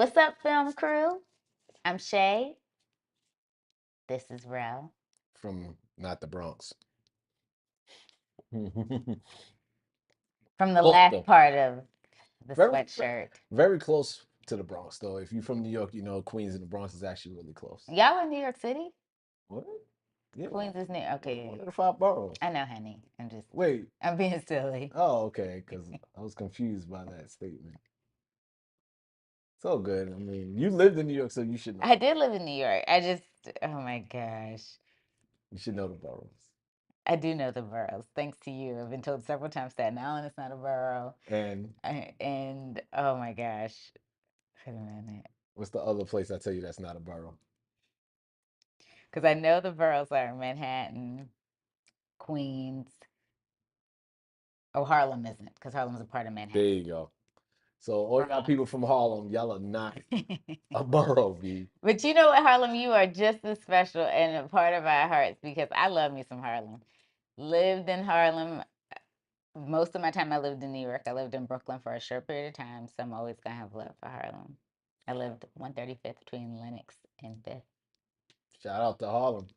What's up, film crew? I'm Shay. This is Ro. From not the Bronx. From the Close last though. part of the Very, sweatshirt. very close to the Bronx though. If you're from New York, you know Queens and the Bronx is actually really close. Y'all in New York City? What? Yeah. Queens is near. Okay. One of the five boroughs. I know, honey. Wait. I'm being silly. Oh, okay. Because I was confused by that statement. It's all good. I mean, you lived in New York, so you should know. I did live in New York. Oh my gosh. You should know the boroughs. I do know the boroughs. Thanks to you. I've been told several times that Allen is not a borough. And And oh my gosh. Wait a minute. what's the other place I tell you that's not a borough? Because I know the boroughs are Manhattan, Queens. Oh, Harlem isn't, because Harlem's a part of There Manhattan. you go. So all y'all people from Harlem, y'all are not a borough, B. But you know what, Harlem, you are just as special and a part of our hearts because I love me some Harlem. Lived in Harlem. Most of my time I lived in New York. I lived in Brooklyn for a short period of time, so I'm always going to have love for Harlem. I lived 135th between Lenox and 5th. Shout out to Harlem.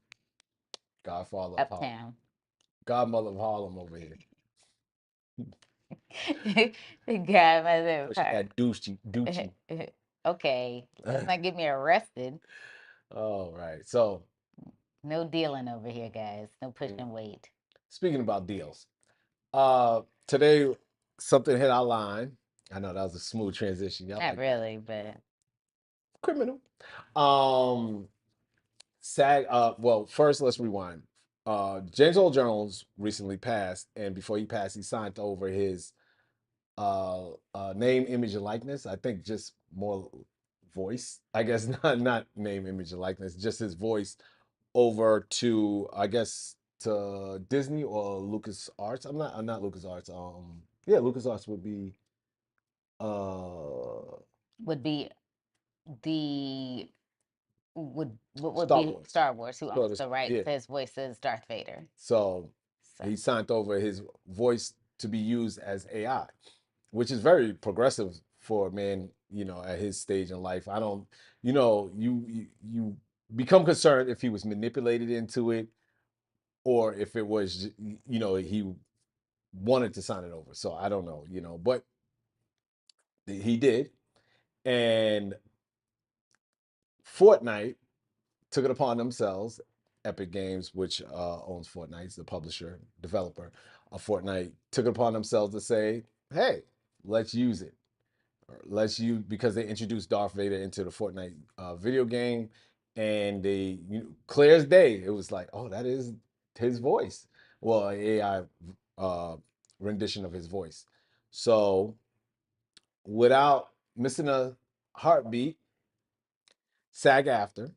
Godfather of Harlem. Uptown. Godmother of Harlem over here. The godmother of Push Harlem. that Doochie. Okay, let's not get me arrested. All right. So, No dealing over here, guys. No pushing weight. speaking about deals, today something hit our line. I know that was a smooth transition. Y'all Not like really, but criminal. Um, well, first let's rewind. James Earl Jones recently passed, and before he passed, he signed over his name, image, and likeness. I think just more voice. I guess not name, image, and likeness. Just his voice over to I guess to Disney or Lucas Arts. I'm not Lucas Arts. Yeah, Lucas Arts would be uh would be the what would Star be Wars. Star Wars, who So owns the rights yeah. to his voice as Darth Vader. So So he signed over his voice to be used as AI, which is very progressive for a man, at his stage in life. I don't, you become concerned if he was manipulated into it or if it was, he wanted to sign it over. So I don't know, but he did. And Fortnite took it upon themselves, Epic Games, which owns Fortnite, the publisher, developer of Fortnite, took it upon themselves to say, hey, let's use it. Let's use, because they introduced Darth Vader into the Fortnite video game, and they, clear as day, it was like, oh, that is his voice. Well, an AI uh, rendition of his voice. So without missing a heartbeat, Sag After,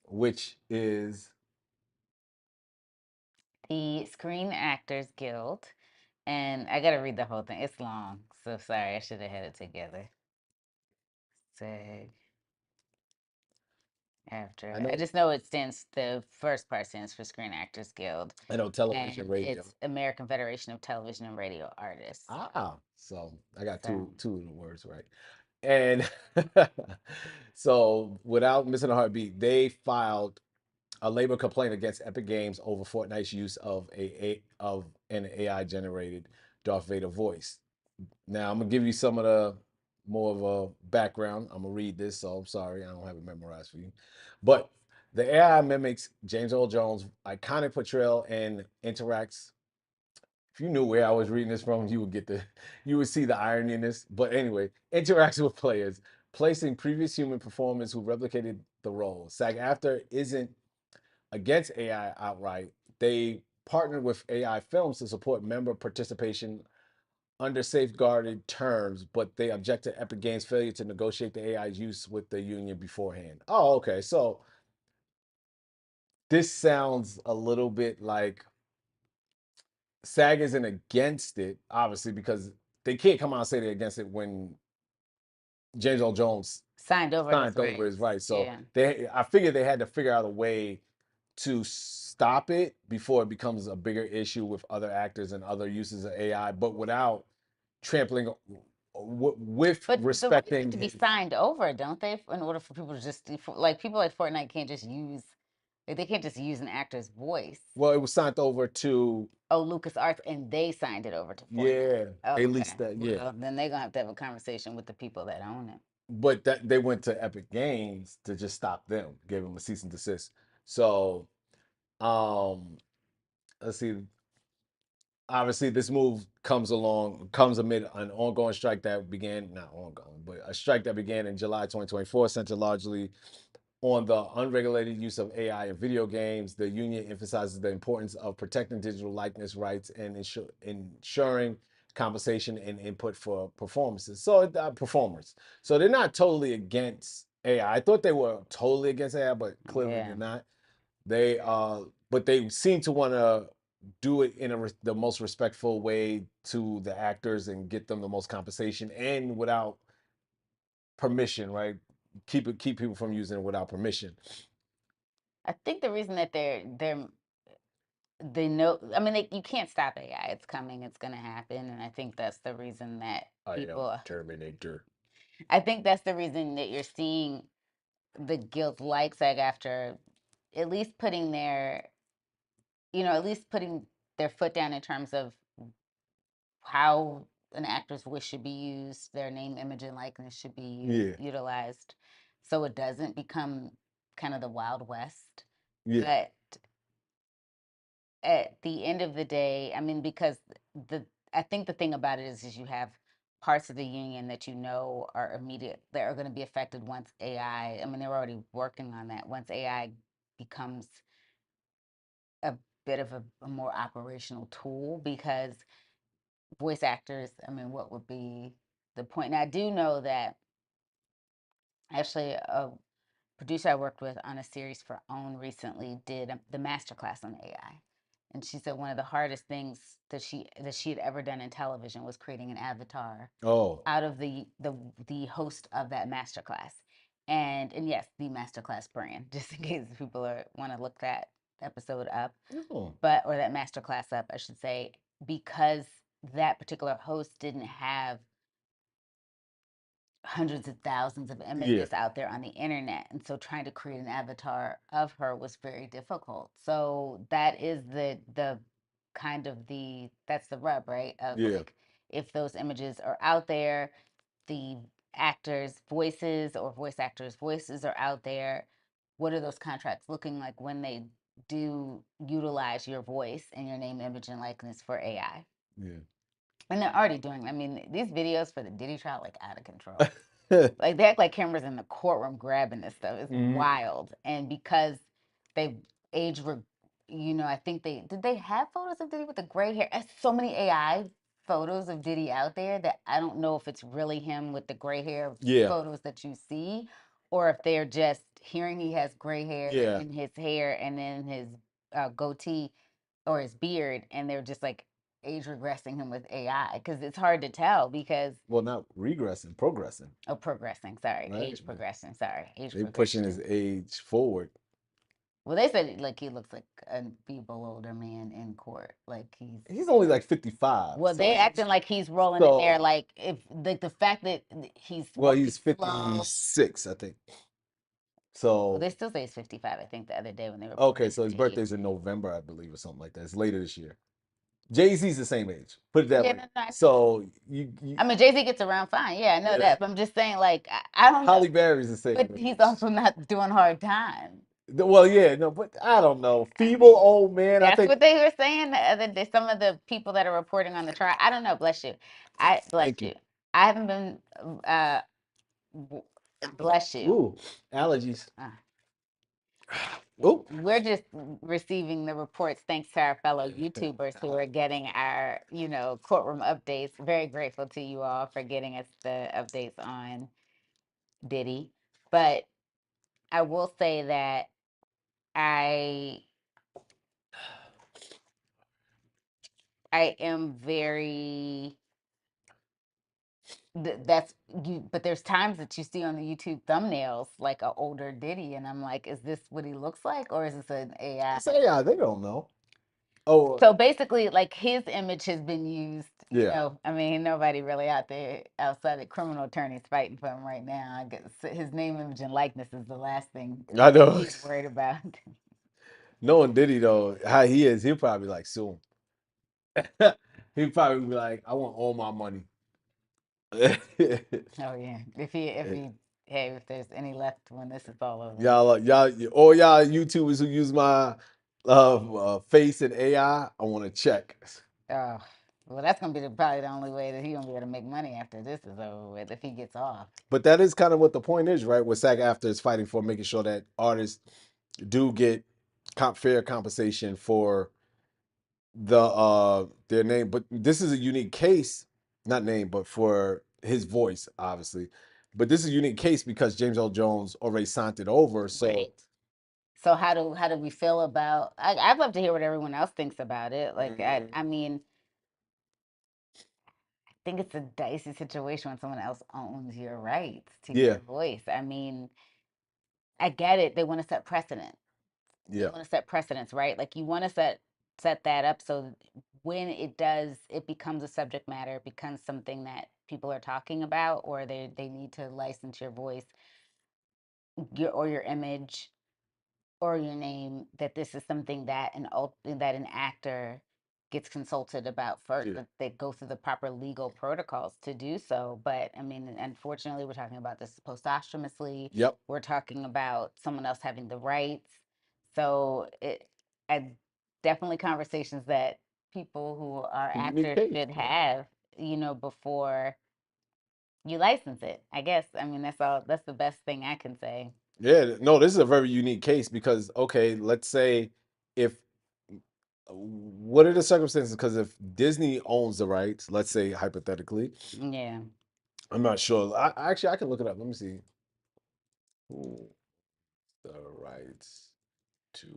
which is the Screen Actors Guild, and I gotta read the whole thing. It's long, so sorry. I should have had it together. Sag I After. I know just know it stands. The first part stands for Screen Actors Guild, I know television, and radio. it's American Federation of Television and Radio Artists. So I got So two of the words right. And so without missing a heartbeat, they filed a labor complaint against Epic Games over Fortnite's use of an AI generated Darth Vader voice. Now I'm gonna give you some of the more of a background. I'm gonna read this, so I'm sorry I don't have it memorized for you. But the AI mimics James Earl Jones' iconic portrayal and interacts. If you knew where I was reading this from, you would see the irony in this. But anyway, interacts with players, placing previous human performers who replicated the role. SAG After isn't against AI outright. They partnered with AI Films to support member participation under safeguarded terms, but they object to Epic Games' failure to negotiate the AI's use with the union beforehand. Oh, okay. So this sounds a little bit like SAG isn't against it, obviously, because they can't come out and say they're against it when James Earl Jones signed over his signed over rights. his rights. So Yeah. I figured they had to figure out a way to stop it before it becomes a bigger issue with other actors and other uses of AI, but without trampling with But the rights have respecting to be his. signed over, don't they? In order for people to just like people like Fortnite can't just use like, they can't just use an actor's voice. Well, it was signed over to, Oh, LucasArts, and they signed it over to Fortnite. yeah, Oh, at okay. least that, yeah. Well, then they're gonna have to have a conversation with the people that own it. But that they went to Epic Games to just stop them, gave them a cease and desist. So, um, let's see. Obviously, this move comes amid an ongoing strike that began, not ongoing, but a strike that began in July 2024, centered largely on the unregulated use of AI in video games. The union emphasizes the importance of protecting digital likeness rights and ensuring compensation and input for performances. So performers. So they're not totally against AI. I thought they were totally against AI, but clearly Yeah. they're not. They but they seem to want to do it in the most respectful way to the actors and get them the most compensation and without permission, right? Keep people from using it without permission. I think the reason that they know, I mean, you can't stop AI. It's coming. It's going to happen. And I think that's the reason that I am people, Terminator. I think that's the reason that you're seeing the guild like Sag Aftra at least putting their, at least putting their foot down in terms of how an actor's voice should be used, their name, image, and likeness should be Yeah, utilized so it doesn't become kind of the Wild West. yeah, But at the end of the day, I mean, because the I think the thing about it is you have parts of the union that are immediate that are going to be affected once AI. I mean, they're already working on that. Once AI becomes a bit of a more operational tool, because voice actors, I mean, what would be the point? And I do know that actually a producer I worked with on a series for OWN recently did the masterclass on AI. And she said one of the hardest things that she had ever done in television was creating an avatar oh, out of the host of that masterclass. And yes, the masterclass brand, just in case people want to look that episode up, oh, or that masterclass up, I should say, because that particular host didn't have hundreds of thousands of yeah, images out there on the internet, and so trying to create an avatar of her was very difficult. So that is the kind of that's the rub, right, of yeah, like, if those images are out there, the actors voices or voice actors voices are out there, what are those contracts looking like when they do utilize your voice and your name, image, and likeness for AI? yeah. And they're already doing, I mean, these videos for the Diddy trial, like, out of control. Like, they act like cameras in the courtroom grabbing this stuff. It's Mhm. wild. And because they age, I think they have photos of Diddy with the gray hair? There's so many AI photos of Diddy out there that I don't know if it's really him with the gray hair Yeah, photos that you see, or if they're just hearing he has gray hair yeah. in his hair and then his goatee or his beard, and they're just like age regressing him with AI, because it's hard to tell because Well, not regressing, progressing, oh, progressing. Sorry, right? age progressing. Sorry, age They pushing progression. his age forward. Well, they said like he looks like a feeble older man in court. Like he's He's only like 55, well, they so acting like he's rolling in there. so Like if like the fact that he's well, walking he's slow. 56, I think. Well, So they still say he's 55. I think the other day when they reported okay, he's so his 58. birthday's in November, I believe, or something like that. It's later this year. Jay-Z's the same age. Put it that Yeah, way. no, no, I know. So you I mean, Jay Z gets around fine. Yeah, I know yeah. that. But I'm just saying, like, I don't know. Holly Berry's the same But he's age. also not doing hard time. Well, yeah, no, but I don't know. Feeble old man. I That's think. what they were saying the other day. Some of the people that are reporting on the trial. I don't know. Bless you. I bless Thank you. you. I haven't been. Uh, Bless you. Ooh, allergies. Uh, Ooh. we're just receiving the reports thanks to our fellow YouTubers who are getting our, courtroom updates. Very grateful to you all for getting us the updates on Diddy. But I will say that I I am very that's you, but there's times that you see on the YouTube thumbnails like a older Diddy, and I'm like, is this what he looks like, or is this an AI? Say yeah, they don't know. Oh, So basically, like his image has been used. yeah. I mean, nobody really out there outside of criminal attorneys fighting for him right now. I guess his name, image, and likeness is the last thing I know. he's worried about. Knowing Diddy though, how he is, he'll probably like sue him. He'd probably be like, I want all my money. Oh yeah, if he hey, if there's any left when this is all over. y'all, all y'all YouTubers who use my face and AI, I want to check. Oh, well, that's gonna be probably the only way that he's gonna be able to make money after this is over with if he gets off. But that is kind of what the point is, right? What Sag After is fighting for, making sure that artists do get fair compensation for their name. But this is a unique case, not name, but for his voice, obviously. But this is a unique case because James L. Jones already signed it over. So Right. So how do we feel about? I'd love to hear what everyone else thinks about it. Like mhm, I mean, I think it's a dicey situation when someone else owns your rights to yeah, your voice. I mean, I get it. They want to set precedent. They yeah, want to set precedents, right? Like you want to set that up so when it does, it becomes a subject matter, it becomes something that people are talking about, or they need to license your voice, or your image, or your name, that this is something that an actor gets consulted about first, yeah. that they go through the proper legal protocols to do so. But I mean, unfortunately, we're talking about this posthumously. Yep. We're talking about someone else having the rights. So I definitely conversations that people who are It's a unique actors case. should Yeah. have, before you license it. I guess. I mean, that's all. That's the best thing I can say. Yeah, no, this is a very unique case because okay, let's say if what are the circumstances? Because if Disney owns the rights, let's say hypothetically, Yeah. I'm not sure. Actually I can look it up. Let me see. Who the rights to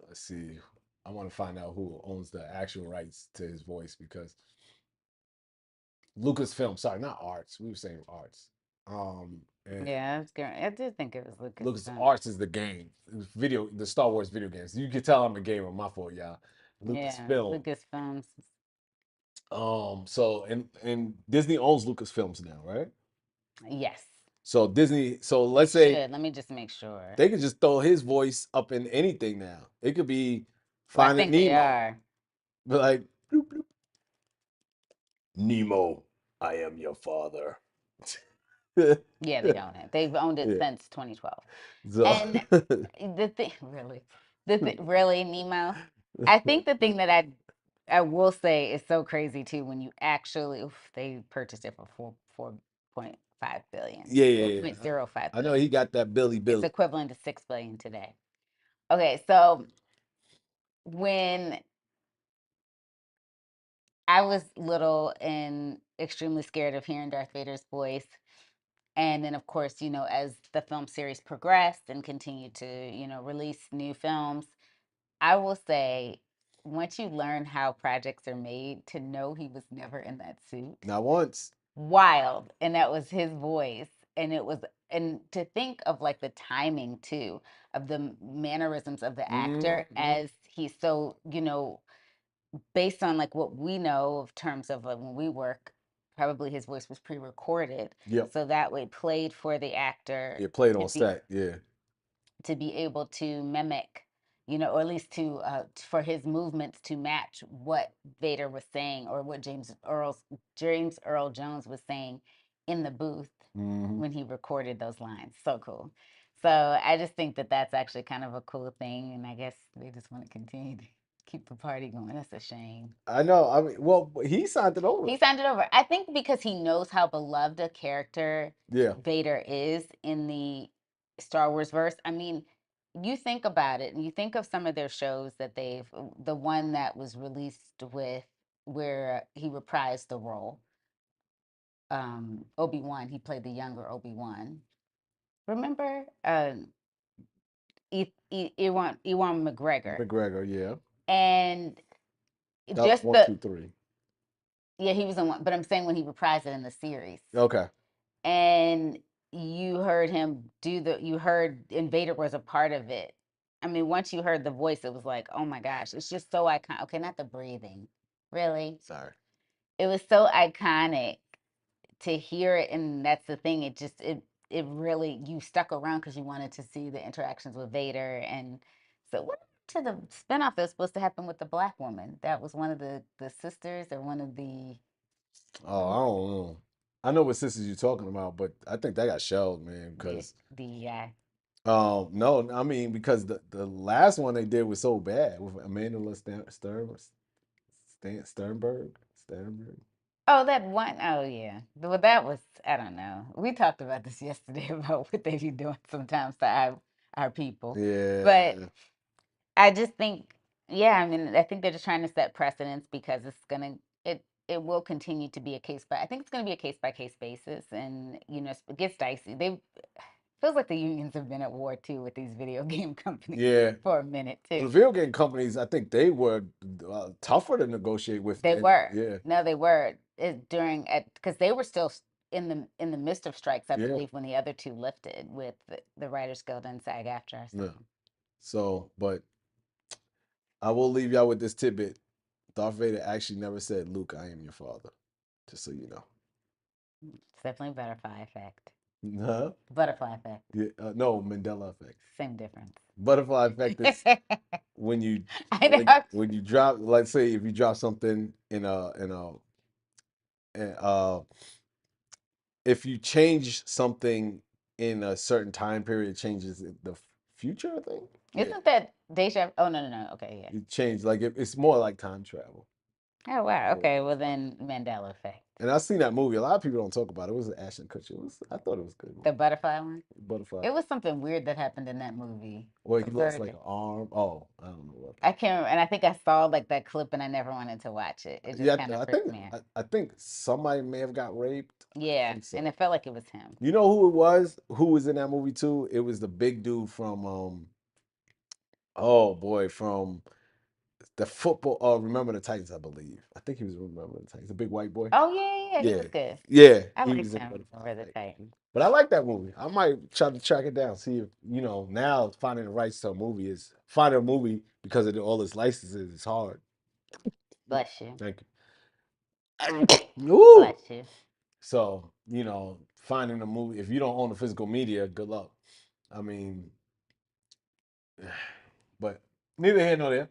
let's see. I want to find out who owns the actual rights to his voice because Lucasfilm, sorry, not arts. We were saying arts. And Yeah, I did think it was Lucas Lucasfilm. Arts is the game, video, the Star Wars video games. You can tell I'm a gamer. My fault, y'all. Yeah, Lucasfilm. Lucasfilms. So and Disney owns Lucasfilms now, right? Yes, So Disney. So they let's say should. Let me just make sure. they could just throw his voice up in anything now. It could be Well, I Finding think they Nemo, are. but like bloop, bloop. Nemo, I am your father. Yeah, they own it. They've owned it Yeah. since 2012. So And the thing, really, really, Nemo. I think the thing that I will say is so crazy too when you actually they purchased it for 4.5 billion, yeah, four yeah, point yeah. zero five I know he billion. got that Billy It's Billy. equivalent to 6 billion today. Okay, so when I was little and extremely scared of hearing Darth Vader's voice. And then, of course, as the film series progressed and continued to, release new films, I will say, once you learn how projects are made, to know he was never in that suit, Not once. wild. And that was his voice. And and to think of like the timing too, of the mannerisms of the actor Mm-hmm. as he's so, based on like what we know of terms of like when we work, probably his voice was pre-recorded, Yep. so that way played for the actor It played to on be set. Yeah. able to mimic, or at least to for his movements to match what Vader was saying, or what James Earl Jones was saying in the booth Hmm. when he recorded those lines. So cool. So I just think that that's actually kind of a cool thing, and I guess they just want to continue to keep the party going. That's a shame. I know. I mean, well, he signed it over. He signed it over. I think because he knows how beloved a character Yeah. Vader is in the Star Wars verse. I mean, you think about it and you think of some of their shows that the one that was released with where he reprised the role. Obi-Wan, he played the younger Obi-Wan. Remember? Ewan McGregor. McGregor. Yeah. And That was just one, the two, three. yeah, he was in one, but I'm saying when he reprised it in the series. Okay. And you heard him do you heard Invader was a part of it. I mean, once you heard the voice, it was like, oh my gosh, it's just so iconic. Okay, not the breathing, really. Sorry. It was so iconic to hear it, and that's the thing. It really, you stuck around because you wanted to see the interactions with Vader. And so what to the spinoff that was supposed to happen with the black woman? That was one of the sisters or one of the Oh, I don't know. I know what sisters you're talking about, but I think that got shelved, man. Because DEI. no, I mean because the last one they did was so bad with Amanda Sternberg. Oh, that one. Oh, yeah. Well, that was, I don't know. We talked about this yesterday about what they be doing sometimes to our people. But Yeah, I just think, yeah, I mean, I think they're just trying to set precedents because it will continue to be a case by, I think it's going to be a case by case basis. And, it gets dicey. Feels like the unions have been at war too with these video game companies yeah. for a minute Well, too. the video game companies, I think they were tougher to negotiate with. They were. Yeah, No, they were during because they were still in the midst of strikes, I yeah, believe, when the other two lifted with the Writers Guild and Sag Aftra. So no. So, but I will leave y'all with this tidbit. Darth Vader actually never said, "Luke, I am your father." Just so you know. it's definitely butterfly effect. Huh? Butterfly effect. Yeah, no, Mandela effect. Same difference. Butterfly effect is when you I know. when you drop, let's say if you drop something in if you change something in a certain time period, it changes the future, I think. Yeah. Isn't that deja? Oh, no, no, no. Okay, yeah. You change like it's more like time travel. Oh wow. For Okay. what Well it's then, Mandela effect. And I've seen that movie. A lot of people don't talk about it. It was Ashton Kutcher. I thought it was a good The movie. butterfly one. Butterfly It was Effect. something weird that happened in that movie. Well, he lost like Absurd. an arm. Oh, I don't know about I that. can't. And I think I saw like that clip, and I never wanted to watch it. It just Yeah, kind of I freaked think me out. I think somebody may have got raped. I Yeah, think and so. it felt like it was him. You know who it was? Who was in that movie too? It was the big dude from oh boy, from the football Remember the Titans, I believe. I think he was Remember the Titans, the big white boy. Oh yeah, yeah, yeah, he Yeah. was good. Yeah, I he was liked in him Butterfly over the Effect. Titans. But I like that movie. I might try to track it down, see if now finding the rights to a movie is finding a movie because of all its licenses is hard. Bless you, Thank you. Ooh. bless you. So, finding a movie, if you don't own the physical media, good luck. I mean, but neither here nor there.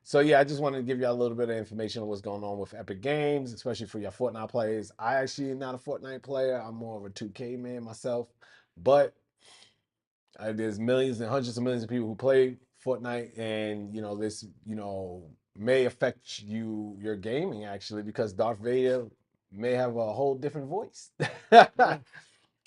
So yeah, I just wanted to give you a little bit of information on what's going on with Epic Games, especially for your Fortnite players. I actually am not a Fortnite player. I'm more of a 2K man myself. But there's millions and hundreds of millions of people who play Fortnite, and this may affect your gaming actually because Darth Vader may have a whole different voice. Oof.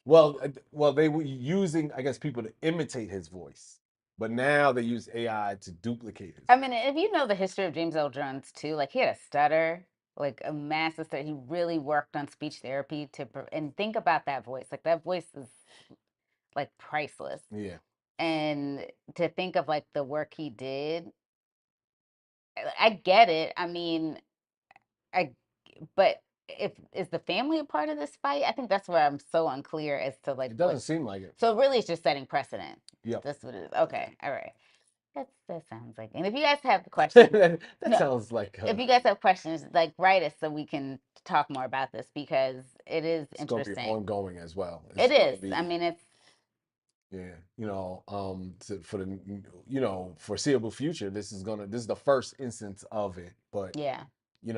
Well, they were using, I guess, people to imitate his voice, but now they use AI to duplicate his I voice. mean, if you know the history of James L. Jones too, like he had a stutter, like a massive stutter. He really worked on speech therapy and think about that voice. Like that voice is like priceless. Yeah, And to think of like the work he did, I get it. I mean, I but if is the family a part of this fight? I think that's where I'm so unclear as to like it what. doesn't seem like it. So really, it's just setting precedent. Yep. That's what it is. Okay, all right. That sounds like. And if you guys have questions, That no, sounds like if you guys have questions, like write us so we can talk more about this because it is it's going to be interesting. ongoing as well. It's It going is. to I be mean, it's Yeah, for the foreseeable future, this is the first instance of it. But yeah.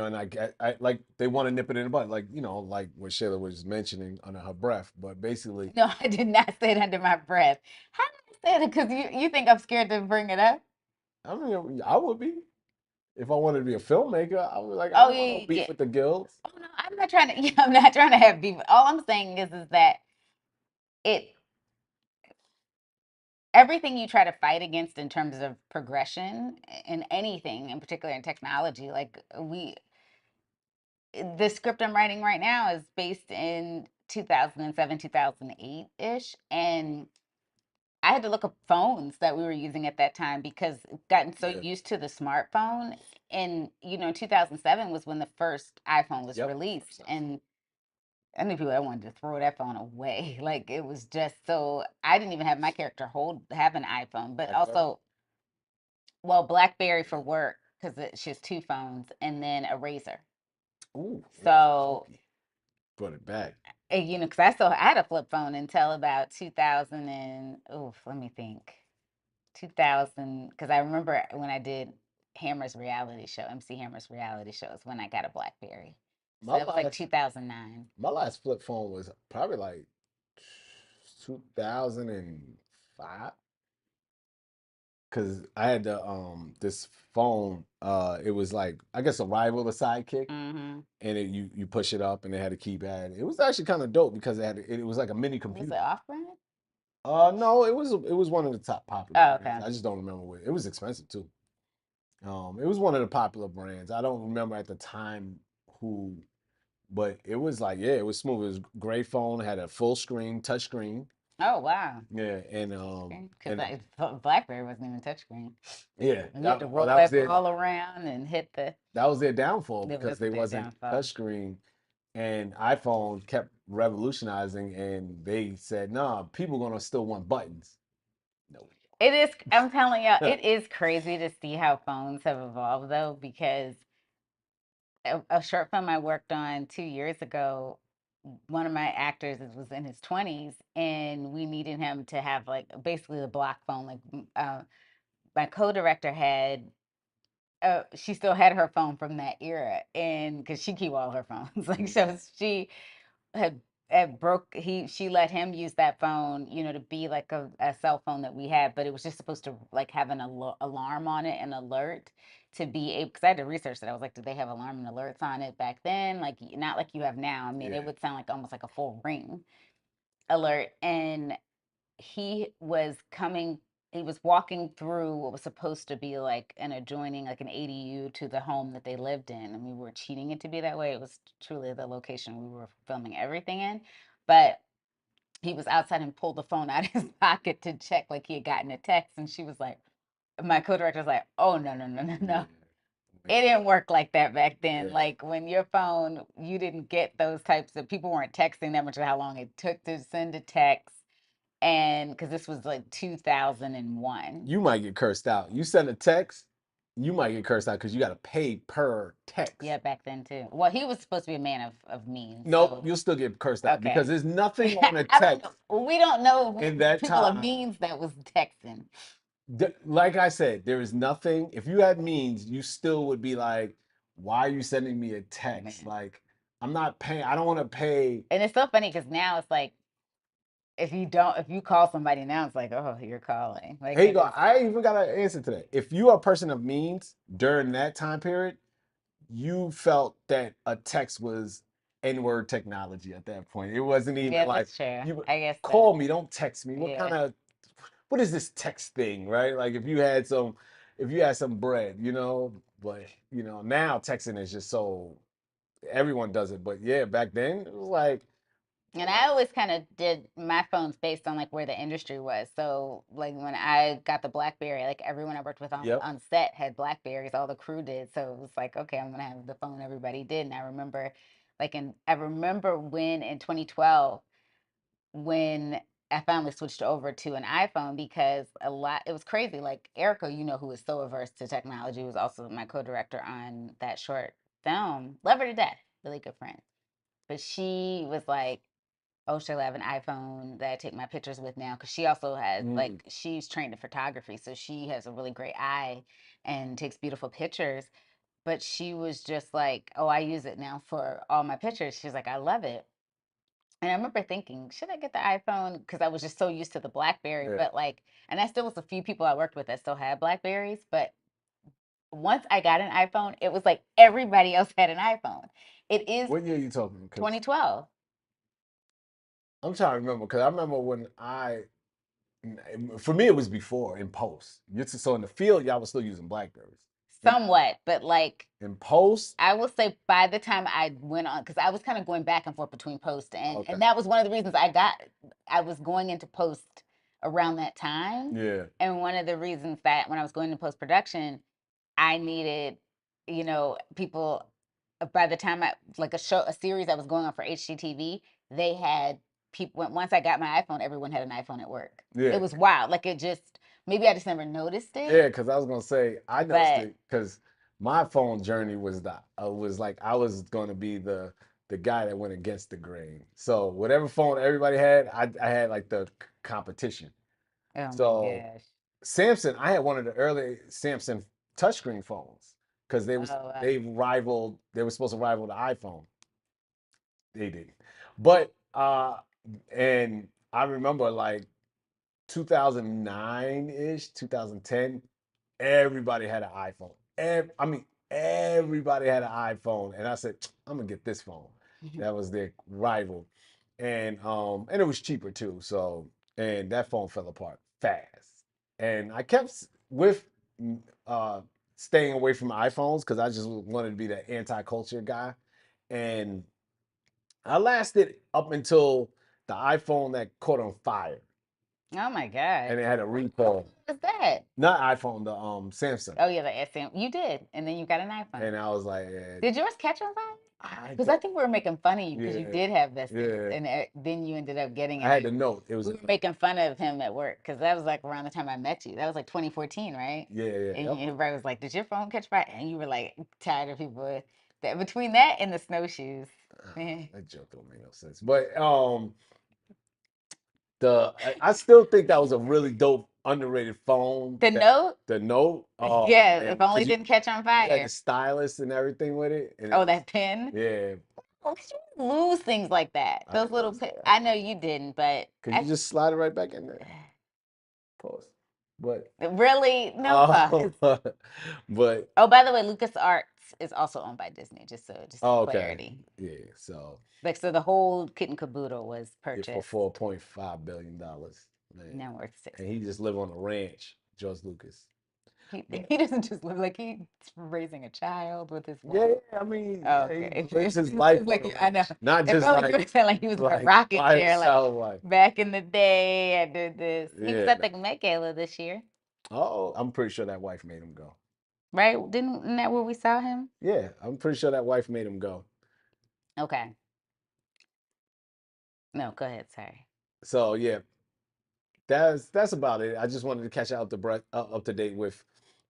and I like they want to nip it in the bud, like like what Shayla was mentioning under her breath. But basically, No, I did not say it under my breath. How did I say it? Because you think I'm scared to bring it up? I mean, I would be if I wanted to be a filmmaker. I was like, I Oh don't yeah, want no yeah, beef yeah. with the guilds. Oh no, I'm not trying to. Yeah, I'm not trying to have beef. All I'm saying is that it everything you try to fight against in terms of progression in anything, in particular in technology, like the script I'm writing right now is based in 2007, 2008 ish, and I had to look up phones that we were using at that time because gotten so Yeah. used to the smartphone. And 2007 was when the first iPhone was Yep. released, First and iPhone. I knew people that wanted to throw that phone away. Like it was just so I didn't even have my character have an iPhone, but BlackBerry. also well BlackBerry for work because she has two phones and then a Razor. Ooh, Razor So funky. Brought it back. you know, because I had a flip phone until about 2000 and oof, let me think, 2000. Because I remember when I did Hammer's reality show, MC Hammer's reality show is when I got a BlackBerry. My So that was like last 2009. my last flip phone was probably like 2005 because I had the this phone. It was like I guess a rival, the Sidekick, Mm-hmm. and you push it up and it had a keypad. It was actually kind of dope because it was like a mini Was it computer. off brand? No, it was one of the top popular Oh, brands. okay. I just don't remember what. It was expensive too. It was one of the popular brands. I don't remember at the time who, but it was like yeah, it was smooth. It was a great phone. It had a full screen, touch screen. Oh, wow. Yeah, Because and BlackBerry wasn't even touchscreen. yeah, And you had to well roll that their ball around and hit the. that was their downfall It because was they their wasn't downfall. touchscreen, and iPhone kept revolutionizing, and they said, "Nah, people gonna still want buttons." No. It is, I'm telling y'all, it is crazy to see how phones have evolved though, because a short film I worked on 2 years ago, one of my actors was in his 20s, and we needed him to have like basically the block phone. Like my co-director had, she still had her phone from that era, and because she keep all her phones, like so she had broke she let him use that phone, you know, to be like a cell phone that we had, but it was just supposed to like have an alarm on it, an alert to be able, because I had to research it. I was like, did they have alarm and alerts on it back then? Like not like you have now. I mean, it Yeah. would sound like almost like a full ring alert. And he was walking through what was supposed to be like an adjoining, like an ADU to the home that they lived in. And we were cheating it to be that way. It was truly the location we were filming everything in. But he was outside and pulled the phone out of his pocket to check, like he had gotten a text. And she was like, my co-director was like, oh, no, no, no, no, Yeah. no. It didn't work like that back then. Yeah. Like when your phone, you didn't get those types of people weren't texting that much of how long it took to send a text. And because this was like 2001. You might get cursed out. You send a text, you might get cursed out because you got to pay per text. Yeah, back then too. Well, he was supposed to be a man of means. Nope, So, you'll still get cursed out because okay. there's nothing on a I don't text know. We don't know in that people of time. means that was texting. Like I said, there is nothing. If you had means, you still would be like, why are you sending me a text? Man. Like, I'm not paying. I don't want to pay. And it's so funny because now it's like, if you call somebody now, it's like, oh, you're calling. Like Here you it go. is. I even got an answer to that. If you are a person of means during that time period, you felt that a text was N-word technology at that point. It wasn't even Yeah, like that's true. you I guess so. call me, don't text me. Yeah. What is this text thing, right? Like if you had some bread, but now texting is just so everyone does it. But yeah, back then it was like, And I always kind of did my phones based on like where the industry was. So like when I got the BlackBerry, like everyone I worked with yep, on set had BlackBerries, all the crew did. So it was like, okay, I'm gonna have the phone everybody did. And I remember I remember when in 2012 when I finally switched over to an iPhone because it was crazy. Like Erica, you know, who is so averse to technology, was also my co-director on that short film. Love her to death, really good friend. But she was like, oh, she'll have an iPhone that I take my pictures with now because she also has mm, like she's trained in photography, so she has a really great eye and takes beautiful pictures. But she was just like, oh, I use it now for all my pictures. She's like, I love it. And I remember thinking, should I get the iPhone? Because I was just so used to the BlackBerry. yeah. But like, and I still was a few people I worked with that still had Blackberries. But once I got an iPhone, it was like everybody else had an iPhone. It is What year are you talking? Because 2012. I'm trying to remember. Because I remember for me, it was before in post. So in the field, y'all was still using Blackberries. In, Somewhat, but like in post, I will say by the time I went on, because I was kind of going back and forth between post and okay, that was one of the reasons I was going into post around that time. yeah, And one of the reasons that when I was going into post production, I needed, people by the time I like a series that was going on for HGTV, they had people. Once I got my iPhone, everyone had an iPhone at work. Yeah. It was wild. Like it just maybe I just never noticed it. Yeah, because I was gonna say I noticed But it because my phone journey was like I was gonna be the guy that went against the grain. So whatever phone everybody had, I had like the competition. oh my So gosh. Samsung, I had one of the early Samsung touchscreen phones because Oh they were supposed to rival the iPhone. They didn't. But and I remember like 2009-ish, 2010, everybody had an iPhone. I mean, everybody had an iPhone. And I said, I'm gonna get this phone. That was their rival. And it was cheaper too. So and that phone fell apart fast. And I kept with uh staying away from iPhones because I just wanted to be that anti-culture guy. And I lasted up until the iPhone that caught on fire oh my gosh. and it had a recall. What's that? Not iPhone, the Samsung. Oh yeah, the SM. You did, and then you got an iPhone. And I was like, Did yours catch on fire? I Because I don't. think we were making fun of you because you Yeah, did have this, yeah. and then you ended up getting I an had to iPhone. know it We was. were making fun of him at work because that was like around the time I met you. That was like 2014, right? Yeah, yeah, And yep. everybody was like, "Did your phone catch fire?" And you were like tired of people that between that and the snowshoes. Man. That joke don't make no sense. But I still think that was a really dope underrated phone. The That note, the Note. Oh yeah, if man, only because it didn't catch on you had the fire. stylus and everything with it, and Oh, that pin. yeah, Well, 'cause you lose things like that. I Those didn't little notice pin. that. I know you didn't, but Cause you I just slide it right back in there. Pause. But really no oh, pause. but Oh, by the way, Lucas Arts is also owned by Disney, just oh, okay, clarity. yeah. So Like so the whole kit and caboodle was yeah, for purchased, $4.5 billion, man, now worth and he 60. just live on a ranch, George Lucas. He But he doesn't just live like he's raising a child with his wife. yeah, I mean, Oh, yeah, he okay. lives his It life feels on like a I know. ranch, not It just felt like you were saying like he was in a rocking by chair, like himself. Like back in the day. I did this. He was yeah. at the Met Gala this year, Oh, I'm pretty sure that wife made him go. right? Isn't that where we saw him? Yeah, I'm pretty sure that wife made him go. Okay. No, go ahead. Sorry. So yeah, that's about it. I just wanted to catch out up to date with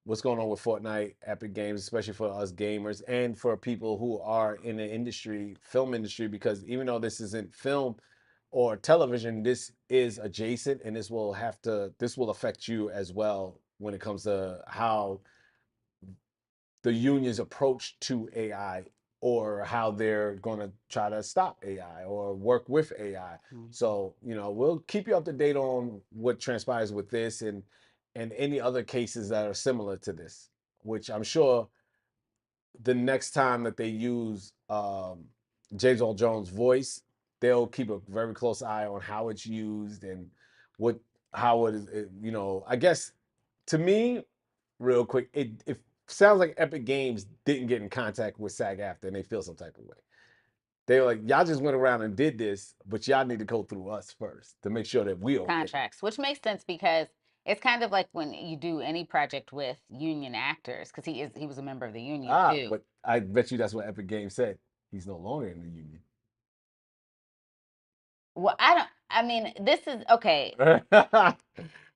what's going on with Fortnite, Epic Games, especially for us gamers and for people who are in the industry, film industry, because even though this isn't film or television, this is adjacent, and this will affect you as well when it comes to how the union's approach to AI or how they're going to try to stop AI or work with AI. Mhm. So, we'll keep you up to date on what transpires with this and any other cases that are similar to this, which I'm sure the next time that they use James Earl Jones' voice, they'll keep a very close eye on how it's used and what how it is. I guess to me, real quick, it sounds like Epic Games didn't get in contact with Sag Aftra and they feel some type of way. They were like, y'all just went around and did this, but y'all need to go through us first to make sure that we okay. Contracts, which makes sense because it's kind of like when you do any project with union actors, because he was a member of the union too. But I bet you that's what Epic Games said. He's no longer in the union. Well, I don't. I mean, this is okay.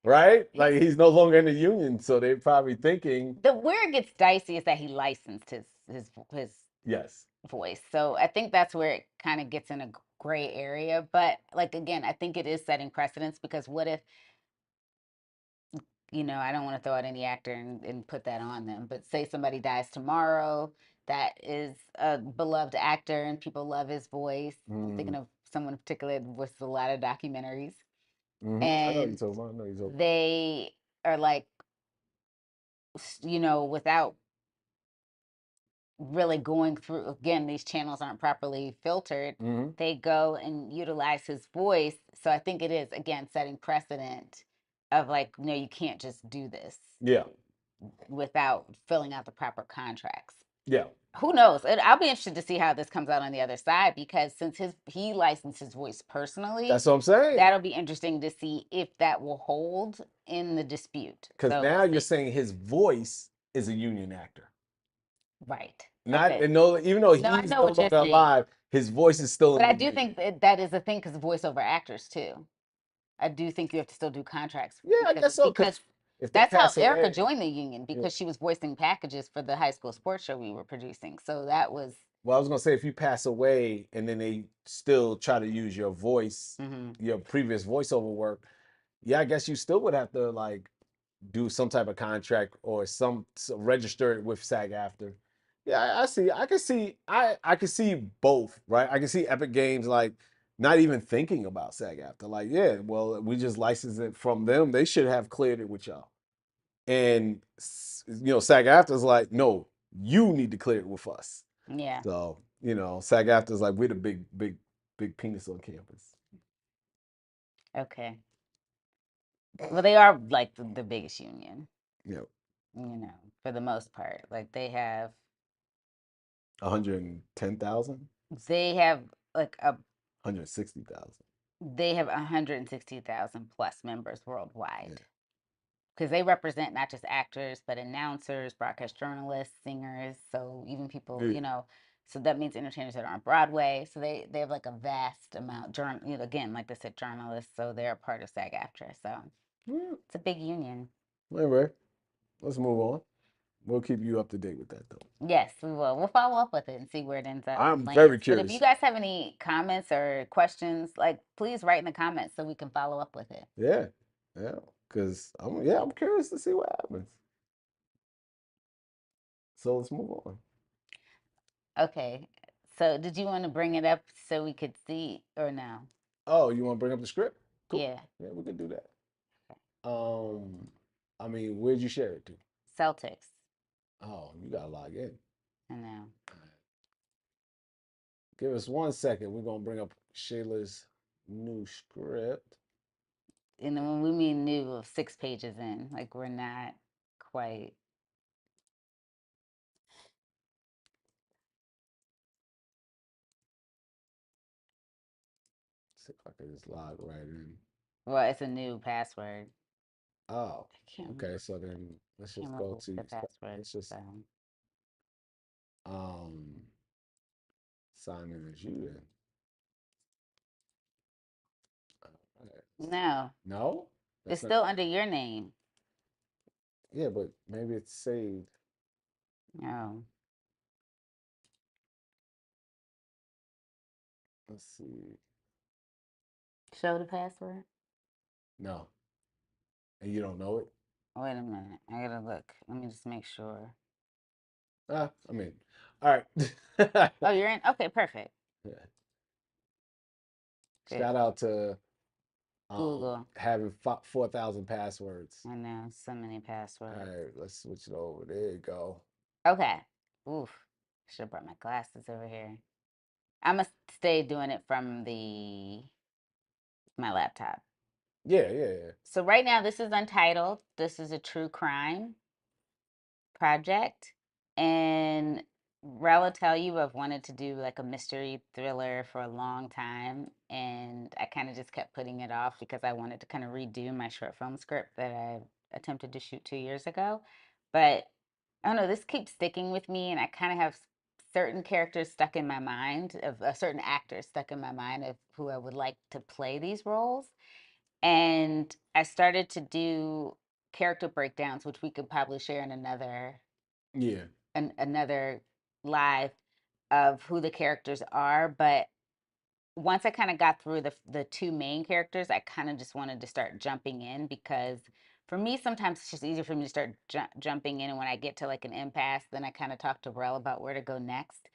Right? His Like he's no longer in the union, so they're probably thinking, the where it gets dicey is that he licensed his yes. voice. So I think that's where it kind of gets in a gray area. But like again, I think it is setting precedents because what if I don't want to throw out any actor and put that on them, but say somebody dies tomorrow that is a beloved actor and people love his voice. I'm thinking Mm, of someone in particular with a lot of documentaries, I know what you're and talking about. I know what you're talking about. they are like, without really going through again, these channels aren't properly filtered. They go and utilize his voice. So I think it is again setting precedent of like, no, you can't just do this Yeah. without filling out the proper contracts. Yeah. Who knows? I'll be interested to see how this comes out on the other side because since he licensed his voice personally, That's what I'm saying. that'll be interesting to see if that will hold in the dispute. Because So we'll now you're see. saying his voice is a union actor. Right. Not Okay. and no, even though No, I he's know no what you're longer saying. alive, his voice is still But in I the do game. think that that is a thing because voiceover actors too. I do think you have to still do contracts Yeah, I guess so. because Because if they that's how pass Erica away, joined the union yeah. because she was voicing packages for the high school sports show we were producing. So that was Well, I was gonna say if you pass away and then they still try to use your voice, mhm. your previous voiceover work, yeah, I guess you still would have to like do some type of contract or register it with SAG after. Yeah, I see. I can see. I can see both. Right. I can see Epic Games like not even thinking about SAG after. Like, yeah, well, we just licensed it from them. They should have cleared it with y'all. And SAG after is like, no, you need to clear it with us. Yeah. So SAG after is like we're the big penis on campus. Okay. Well, they are like the biggest union, You know, for the most part. Like 110,000, they have like a 160,000. they have 160,000 plus members Yeah. worldwide. Because they represent not just actors, but announcers, broadcast journalists, singers. So even people, Yeah. so that means entertainers that are on Broadway. So they have like a vast amount. Again, like I said, journalists. So they're a part of Sag Aftra. So Yeah. it's a big union. Anyway, let's move on. We'll keep you up to date with that though. Yes, we will. We'll follow up with it and see where it ends up I'm very lands. But if you curious. guys have any comments or questions, like please write in the comments so we can follow up with it. Yeah. Yeah. Because I'm curious to see what happens. So let's move on. Okay. So did you want to bring it up so we could see or no? Oh, you want to bring up the script? Cool. Yeah. Yeah, we can do that. Um, I mean, where'd you share it to? Celtics. Oh, you gotta log in. I know. Give us 1 second. We're gonna bring up Shayla's new script. And then when we mean new of 6 pages in, like we're not quite. See if I can just log right in. Well, it's a new password. Oh, I can't okay. remember. So then let's Can't just remember go what to the password. let's just So um sign in as you then. All right, let's see. no, No, it's that's not. still under your name. Yeah, but maybe it's saved. No, Let's see. show the password. No, and you don't know it. Wait a minute. I gotta look. Let me just make sure. I mean, all right. Oh, you're in. Okay, perfect. Good. Shout out to Google. having 4,000 passwords. I know so many All passwords. right, let's switch it over. There you go. Okay. Oof. Should have brought my glasses over here. I'm gonna stay doing it from the my laptop. Yeah, yeah, yeah. So right now, this is untitled. This is a true crime project, and Rel tell you I've wanted to do like a mystery thriller for a long time, and I kind of just kept putting it off because I wanted to kind of redo my short film script that I attempted to shoot 2 years ago. But I don't know, this keeps sticking with me, and I kind of have certain characters stuck in my mind of certain actors stuck in my mind of who I would like to play these roles. And I started to do character breakdowns, which we could probably share in Yeah. another live of who the characters are. But once I kind of got through the two main characters, I kind of just wanted to start jumping in because for me, sometimes it's just easier for me to start jumping in. And when I get to like an impasse, then I kind of talk to Rel about where to go next.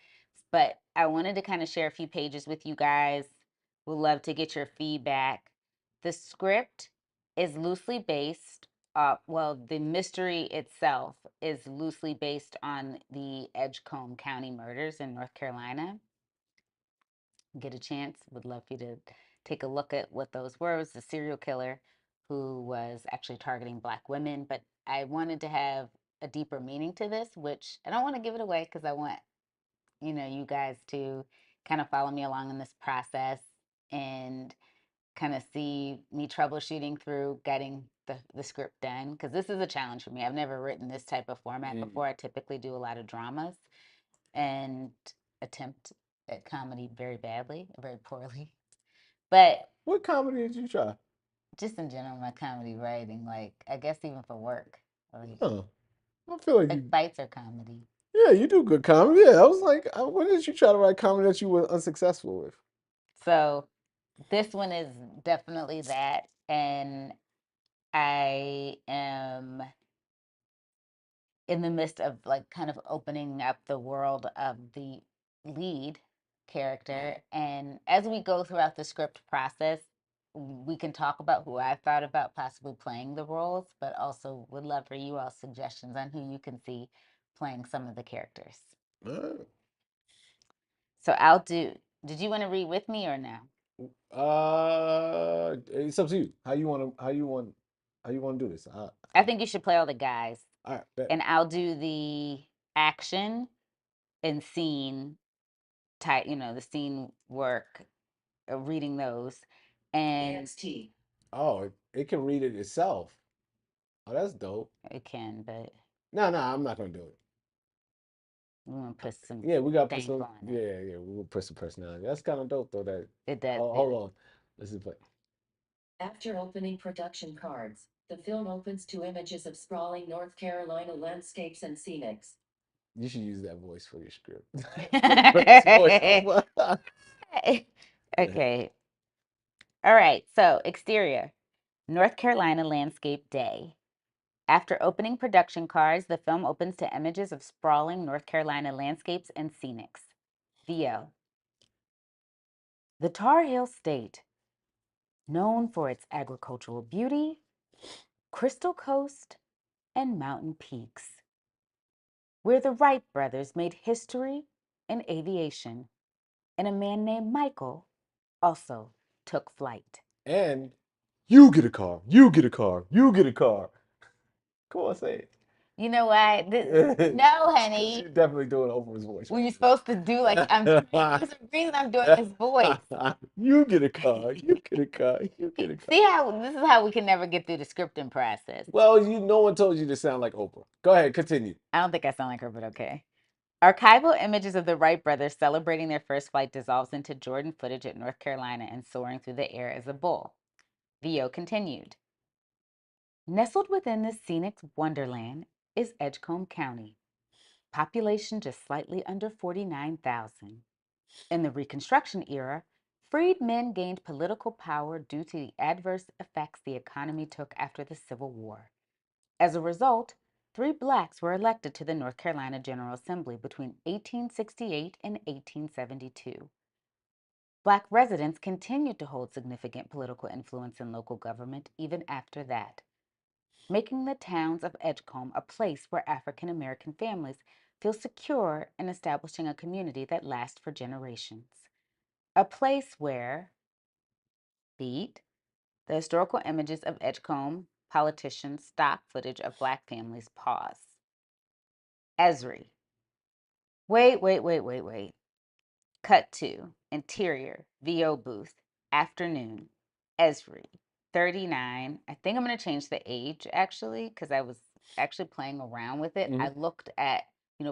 But I wanted to kind of share a few pages with you guys. Would love to get your feedback. The script is loosely based, well, the mystery itself is loosely based on the Edgecombe County murders in North Carolina. Get a chance, would love for you to take a look at what those were. It was a serial killer who was actually targeting Black women, but I wanted to have a deeper meaning to this, which I don't want to give it away because I want you guys to kind of follow me along in this process. And kind of see me troubleshooting through getting the script done because this is a challenge for me. I've never written this type of format Mm. before. I typically do a lot of dramas and attempt at comedy very badly, very poorly. But What comedy did you try? just in general, my comedy writing, like I guess even for work, Huh. I feel like like you, fights are comedy. yeah, you do good comedy. Yeah, I was like, when did you try to write comedy that you were unsuccessful with? So this one is definitely that, and I am in the midst of like kind of opening up the world of the lead character. And as we go throughout the script process, we can talk about who I thought about possibly playing the roles, but also would love for you all suggestions on who you can see playing some of the characters. Uh, So I'll do. Did you want to read with me or no? it's up to you. How you want to do this? I think you should play all the guys, All right, bet. and I'll do the action and scene type. The scene work, reading those, and Oh, it can read it itself. Oh, that's dope. it can, but No, no, I'm not gonna do it. we want to put some Yeah, we gotta put stamp some. on it. Yeah, yeah, we'll put some personality. That's kind of dope though. That. It does. Oh, hold on. Listen, play. After opening production cards, the film opens to images of sprawling North Carolina landscapes and scenics. You should use that voice for your script. Put his voice over. Okay. All right. So, exterior North Carolina landscape day. After opening production cards, the film opens to images of sprawling North Carolina landscapes and scenics. VO. The Tar Heel State, known for its agricultural beauty, crystal coast, and mountain peaks, where the Wright brothers made history in aviation, and a man named Michael also took flight. And you get a car. You get a car. You get a car. Come on, say You know why? it. No, You're honey. definitely doing Oprah's voice Were you right supposed to do like I'm? now. There's a reason I'm doing this voice. You get a car. You get a car. You get a car. See how this is how we can never get through the scripting process. Well, no one told you to sound like Oprah. Go ahead, continue. I don't think I sound like her, but okay. Archival images of the Wright brothers celebrating their first flight dissolves into Jordan footage at North Carolina and soaring through the air as a bull. VO continued. Nestled within this scenic wonderland is Edgecombe County, population just slightly under 49,000. In the Reconstruction era, freed men gained political power due to the adverse effects the economy took after the Civil War. As a result, 3 blacks were elected to the North Carolina General Assembly between 1868 and 1872. Black residents continued to hold significant political influence in local government even after that, making the towns of Edgecombe a place where African American families feel secure in establishing a community that lasts for generations. A place where, beat, the historical images of Edgecombe politicians, stock footage of Black families pause. Esri. Wait. Cut to interior, VO booth, afternoon, Esri, 39. I think I'm going to change the age actually because I was actually playing around with it. I Hmm. looked at,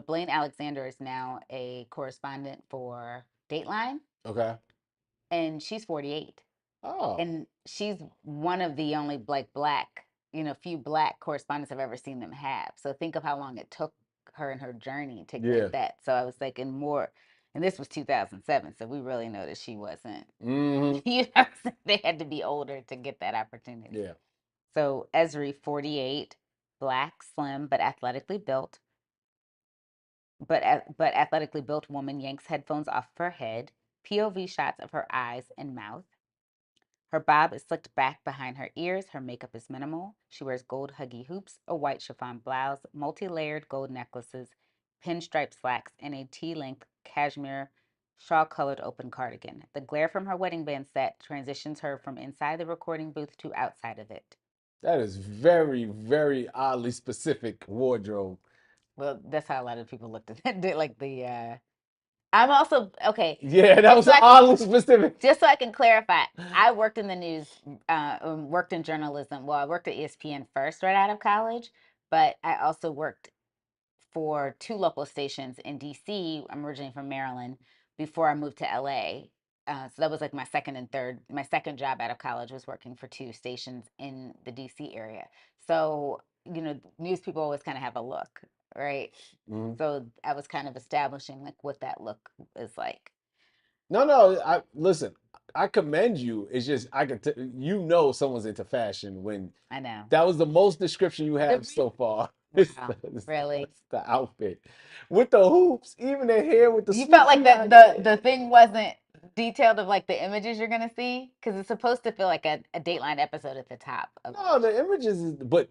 Blaine Alexander is now a correspondent for Dateline Okay. and she's 48. Oh, And she's one of the only like black, few black correspondents I've ever seen them have. So think of how long it took her and her journey to get yeah. that. So I was like, and this was 2007, so we really know that she wasn't. Hmm. They had to be older to get that opportunity. Yeah. So Esri, 48, black, slim but athletically built, but athletically built woman yanks headphones off her head. POV shots of her eyes and mouth. Her bob is slicked back behind her ears. Her makeup is minimal. She wears gold huggy hoops, a white chiffon blouse, multi-layered gold necklaces, pinstripe slacks, and a tea-length cashmere shawl-colored open cardigan. The glare from her wedding band set transitions her from inside the recording booth to outside of it. That is very, very oddly specific wardrobe. Well, that's how a lot of people looked at it. Like I'm also okay. Yeah, that Just was so I can oddly specific. just so I can clarify, I worked in the news, worked in journalism. Well, I worked at ESPN first right out of college, but I also worked for two local stations in DC. I'm originally from Maryland before I moved to LA. So that was like my second job out of college was working for two stations in the DC area. So, news people always kind of have a look, right? Mhm. So I was kind of establishing like what that look is like. No, no. I listen. I commend you. It's just I can. You know, someone's into fashion when I know. that was the most description you The have so far. Wow, really? It's the outfit with the hoops, even the hair with the You felt like swoopy that back. the thing wasn't detailed of like the images you're gonna see because it's supposed to feel like a Dateline episode at the top of. No, the images is. But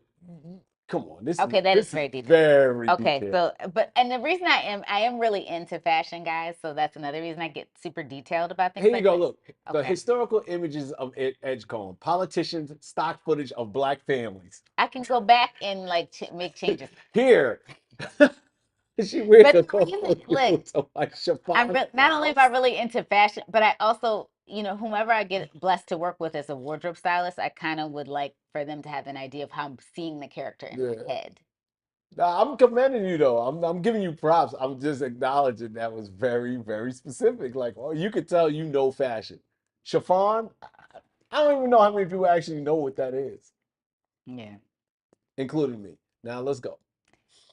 come on, this is Okay, that is this is very detailed. very Okay, detailed. so but and the reason I am really into fashion, guys. So that's another reason I get super detailed about things Here you like go. that. Look, the Okay, historical images of Edgecombe, politicians, stock footage of black families. I can go back and like make changes. Here, she wears But a the coat reason, look, with a white I'm chiffon not only am I blouse. really into fashion, but I also, whomever I get blessed to work with as a wardrobe stylist, I kind of would like for them to have an idea of how I'm seeing the character in my Yeah. head. Nah, I'm commending you though. I'm giving you props. I'm just acknowledging that was very, very specific. Like, oh, you could tell you know fashion. Chiffon, I don't even know how many people actually know what that is, Yeah. including me. Now let's go.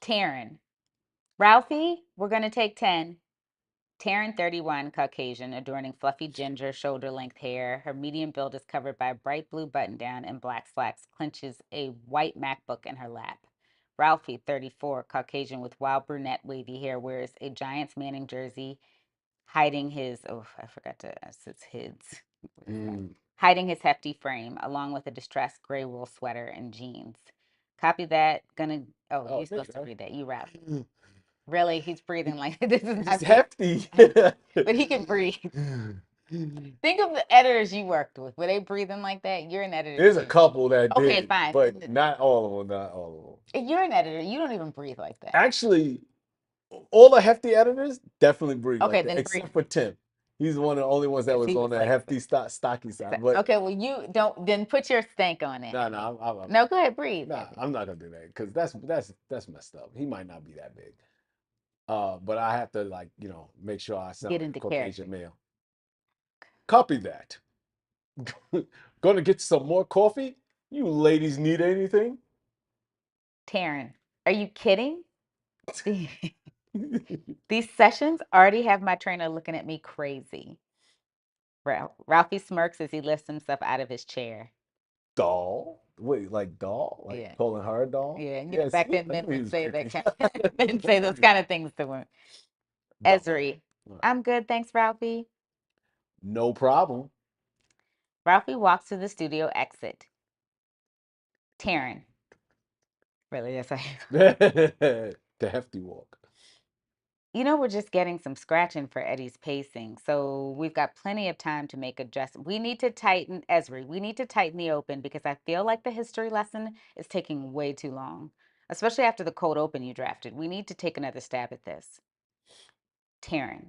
Taryn. Ralphie, we're going to take 10. Taryn, 31, Caucasian, adorning fluffy ginger, shoulder length hair. Her medium build is covered by a bright blue button down and black slacks, clenches a white MacBook in her lap. Ralphie, 34, Caucasian with wild brunette wavy hair, wears a Giants Manning jersey, hiding his, oh, I forgot to, it's his, what is that? Mm. Hiding his hefty frame, along with a distressed gray wool sweater and jeans. Copy that. Oh, Oh, you're thank supposed to you. read that. You rap. Really, he's breathing like this is It's not being. hefty. I know, but he can breathe. Think of the editors you worked with. Were they breathing like that? You're an editor There's a too. couple that Okay, did, fine. but not all of them. Not all of them. If you're an editor, you don't even breathe like that. Actually, all the hefty editors definitely breathe like Okay, that, then breathe. except for Tim. He's one of the only ones that Yes, was he on was the like. hefty, stocky side. But Okay, well you don't. Then put your stank on it. no, no, No, go ahead, breathe. nah, Baby. I'm not gonna do that because that's messed up. He might not be that big. But I have to like make sure I sound Get like a into character. Caucasian male. Copy that. Gonna get some more coffee. You ladies need anything? Taryn, are you kidding? These sessions already have my trainer looking at me crazy. Ralphie smirks as he lifts himself out of his chair. Doll? Wait, like doll? Like Yeah. calling her a doll? Yeah, Yeah, back see, then I men knew he would was say that creepy. kind of, men say those kind of things to women. Doll. Esri, All right. I'm good, thanks, Ralphie. No problem. Ralphie walks to the studio exit. Taryn, really, that's how The hefty walk. we're just getting some scratching for Eddie's pacing, so we've got plenty of time to make adjustments. We need to tighten, Esri, we need to tighten the open because I feel like the history lesson is taking way too long, especially after the cold open you drafted. We need to take another stab at this. Taryn,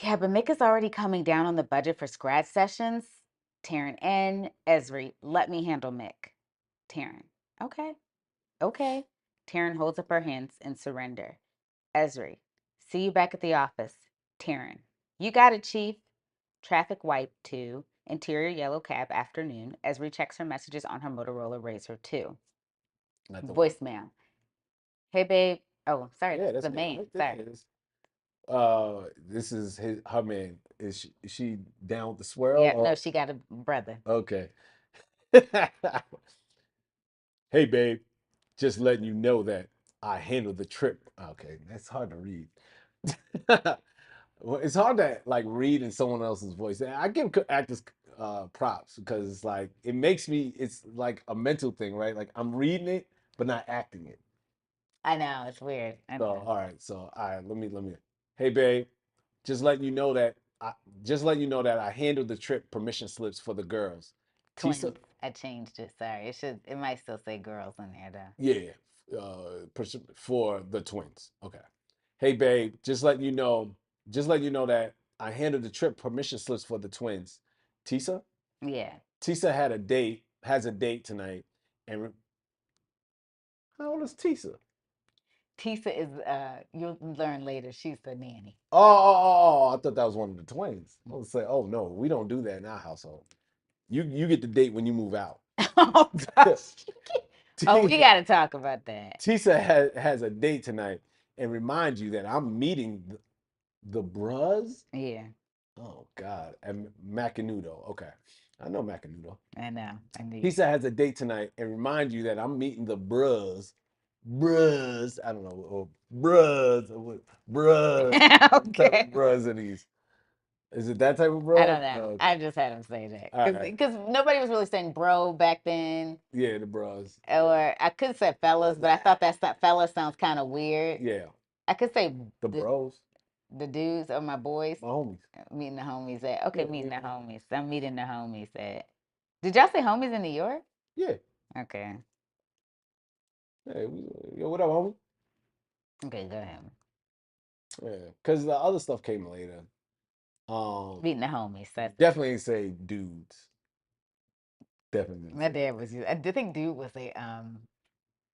yeah, but Mick is already coming down on the budget for scratch sessions. Taryn and Esri, let me handle Mick. Taryn, okay, okay. Taryn holds up her hands in surrender. Esri, see you back at the office. Taryn, you got it, Chief. Traffic wipe 2, interior yellow cab afternoon. Esri checks her messages on her Motorola Razr 2. Not the one. Voicemail. Hey, babe. Oh, sorry, this Yeah, is that's the me main. right there. Sorry. This is her man. Is she down with the swirl Yeah, no, or she got a brother. okay? Hey, babe, just letting you know that I handled the trip. Okay, that's hard to read. Well, it's hard to like read in someone else's voice. And I give actors props because it's like it makes me. It's like a mental thing, right? Like I'm reading it but not acting it. I know, it's weird. I So know. all right, so all right, let me. Hey, babe, just letting you know that I handled the trip permission slips for the girls. Tisa, Twins. I changed it. Sorry. It might still say girls in there though. yeah, for the twins. Okay. Hey, babe, just letting you know. Just let you know that I handled the trip permission slips for the twins. Tisa? Yeah. Tisa had a date, has a date tonight. And how old is Tisa? Tisa is you'll learn later, she's the nanny. I thought that was one of the twins. I was say, oh no, we don't do that in our household. You get the date when you move out. Oh gosh. Oh, we T- gotta talk about that. Tisa has a date tonight and remind you that I'm meeting the Bruz. Yeah, Oh God, and Macanudo. Okay, I know Macanudo. I know. I knew. Tisa has a date tonight and remind you that I'm meeting the Bruz. Bruz. I don't know. Or Bruz. Or what? Bruz. What type of Okay. Bruz are these? Is it that type of I Bruz? don't know. Okay. I just had him say that All right. because nobody was really saying bro back then, Yeah, the Bruz. or I could say fellas, but I thought that fellas sounds kind of weird. Yeah, I could say the the Bros. the dudes or my boys My homies. meeting the homies at. Okay, Yeah, meeting the homies. I'm meeting the homies at. Did y'all say homies in New York? yeah. Okay. Hey, yo, what up, homie? Okay, go ahead. Yeah, because the other stuff came later. Meeting the homies. That's Definitely ain't say dudes. Definitely didn't my say dad dudes. was. I did think dude was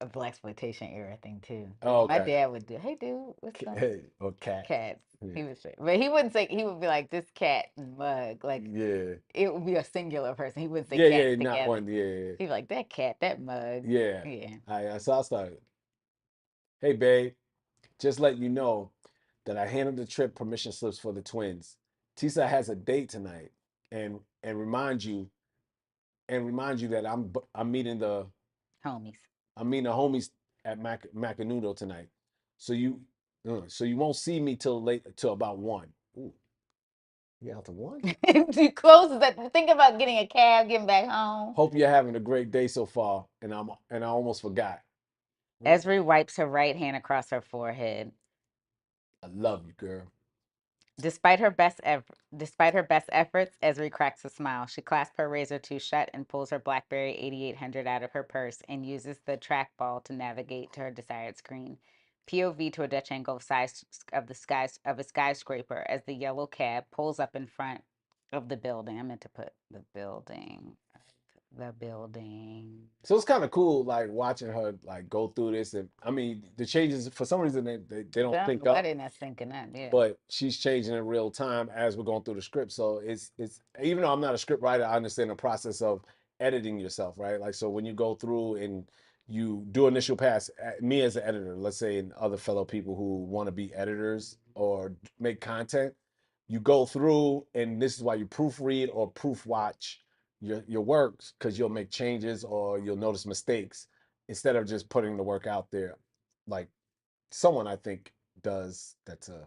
a black exploitation era thing too. Oh, My okay. dad would do, "Hey, dude, what's up?" Hey, or cats. Cats. Yeah. He would say, but he wouldn't say. He would be like this cat mug. Like Yeah. it would be a singular person. He wouldn't say Yeah, cats yeah, not together. one. Yeah, He'd be like that cat, that mug. yeah. Yeah. So I started. Hey, babe, just let you know that I handled the trip permission slips for the twins. Tisa has a date tonight, and remind you that I'm meeting Homies. the homies at Macanudo tonight. So you won't see me till about 1. Ooh, you out to 1? Too close is that think about getting a cab, getting back home. Hope you're having a great day so far. And I almost forgot. What? Esri wipes her right hand across her forehead. I love you, girl. Despite her best efforts, Esri cracks a smile. She clasps her Razor 2 shut and pulls her BlackBerry 8800 out of her purse and uses the trackball to navigate to her desired screen. POV to a Dutch angle of a skyscraper as the yellow cab pulls up in front of the building. I meant to put the building. The building. So it's kind of cool, like watching her like go through this. And I mean, the changes for some reason they I don't don't sync know why up, didn't I think of that? Yeah. but she's changing in real time as we're going through the script. So it's even though I'm not a script writer, I understand the process of editing yourself, right? Like so when you go through and you do initial pass, me as an editor, let's say, and other fellow people who want to be editors or make content, you go through and this is why you proofread or proof watch your works because you'll make changes or you'll notice mistakes instead of just putting the work out there like someone I think does that's a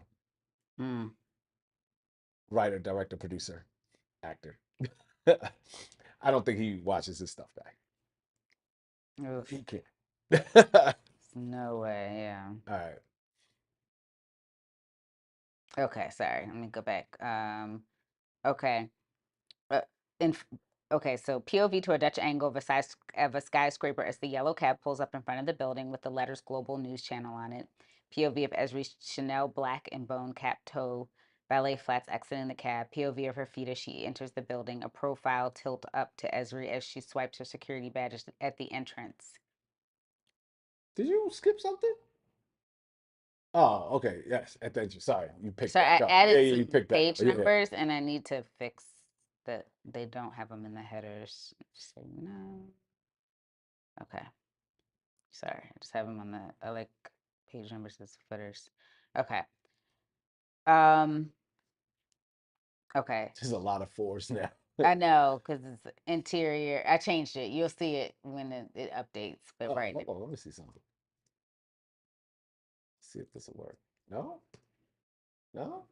Mm. writer, director, producer, actor. I don't think he watches his stuff back. Oof. He can't. All No way. Yeah. right. Okay. Sorry. Let me go back. Okay. Uh, in okay, so POV to a Dutch angle of a skyscraper as the yellow cab pulls up in front of the building with the letters Global News Channel on it. POV of Esri's Chanel black and bone cap toe ballet flats exiting the cab. POV of her feet as she enters the building. A profile tilt up to Esri as she swipes her security badge at the entrance. Did you skip something? Oh, okay. Yes. Thank you. Sorry. You picked So I back up. Yeah, added yeah, you some picked back up. page Yeah, yeah. numbers and I need to fix that they don't have them in the headers. Just say no. Okay. Sorry, I just have them on the I like page numbers as footers. Okay. Um. Okay. There's a lot of fours now. I know because it's interior. I changed it. You'll see it when it updates. But Oh, right. hold on. Let me see something. See if this will work. No? No?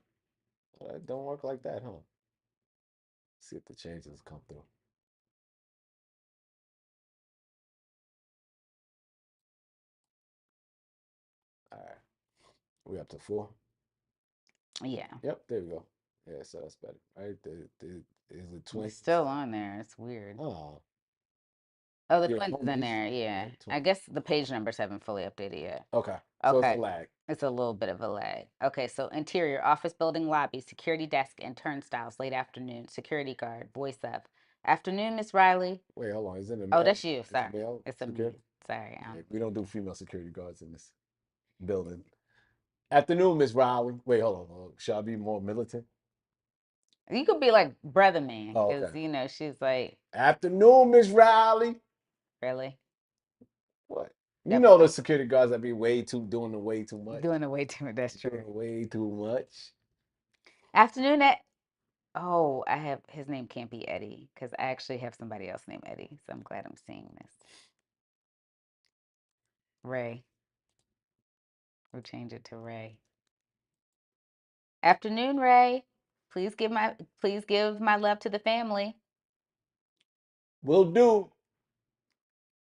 It don't work like that, huh? See if the changes come through. All right. We up to 4? Yeah. Yep, there we go. Yeah, so that's better. Right? Is the twin It's still on there. It's weird. Oh. Oh, the Yeah, twins is in homies. there. Yeah. Yeah, I twins. guess the page numbers haven't fully updated yet. Okay, so it's a Okay. lag. It's a little bit of a lag. Okay, so interior, office building lobby, security desk and turnstiles, late afternoon, security guard, voice up. Afternoon, Miss Riley. Wait, hold on. Is it a Oh, male? that's you. It's a Sorry. male It's a me. security. Sorry. Yeah, we don't do female security guards in this building. Afternoon, Miss Riley. Wait, hold on. Should I be more militant? You could be like brother man, Oh, because okay. she's like, Afternoon, Miss Riley. really? What? You Yep. know the security guards that be doing the way too much. Doing it way too much. That's Doing true. way too much. Afternoon at Oh, I have his name can't be Eddie because I actually have somebody else named Eddie. So I'm glad I'm seeing this. Ray. We'll change it to Ray. Afternoon, Ray. Please give my love to the family. Will do.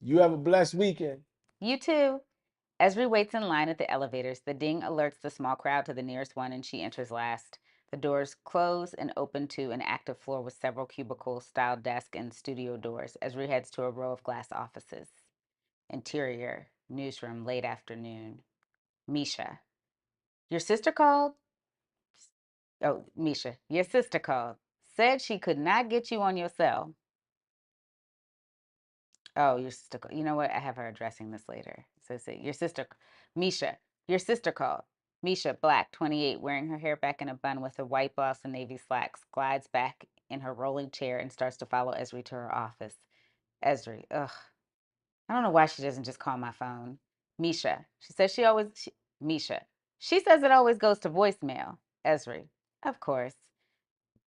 You have a blessed weekend. You too. Esri waits in line at the elevators. The ding alerts the small crowd to the nearest one, and she enters last. The doors close and open to an active floor with several cubicle style desks and studio doors. Esri heads to a row of glass offices. Interior, newsroom, late afternoon. Misha. Your sister called? Oh, Misha, your sister called. Said she could not get you on your cell. Oh, your sister. You know what? I have her addressing this later. So say your sister, Misha. Your sister called. Misha, black, 28, wearing her hair back in a bun with a white blouse and navy slacks, glides back in her rolling chair and starts to follow Esri to her office. Esri, ugh. I don't know why she doesn't just call my phone. Misha. She says she always. Misha. She says it always goes to voicemail. Esri. Of course.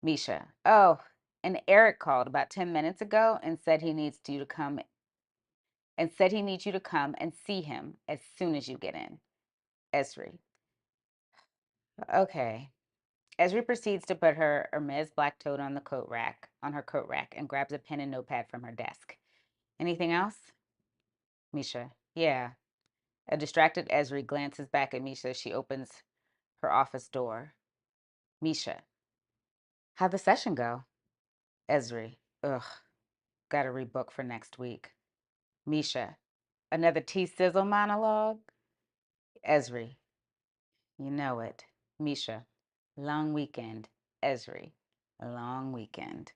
Misha. Oh, and Eric called about 10 minutes ago and said he needs you to come and see him as soon as you get in. Esri. Okay. Esri proceeds to put her Hermes black tote on her coat rack, and grabs a pen and notepad from her desk. Anything else? Misha. Yeah. A distracted Esri glances back at Misha as she opens her office door. Misha. How'd the session go? Esri. Ugh. Gotta rebook for next week. Misha. Another T Sizzle monologue? Esri. You know it. Misha. Long weekend. Esri. A long weekend.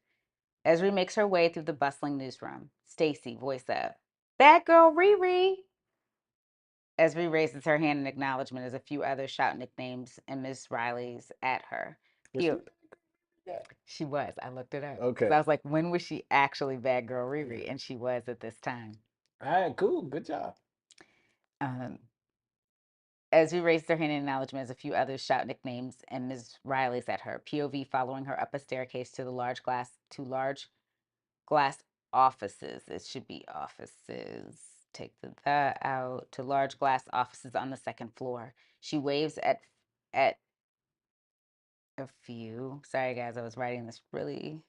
Esri makes her way through the bustling newsroom. Stacy, voice up. Bad girl Riri. Esri raises her hand in acknowledgement as a few others shout nicknames and Miss Riley's at her. Was she? Pio- she was. I looked it up. Because Okay. I was like, when was she actually Bad Girl Yeah. Riri? And she was at this time. All right, cool. Good job. Um, As we raised her hand in acknowledgement, as a few others shout nicknames, and Ms. Riley's at her. POV following her up a staircase to large glass offices. It should be offices. Take the out to large glass offices on the second floor. She waves at a few. Sorry guys, I was writing this really.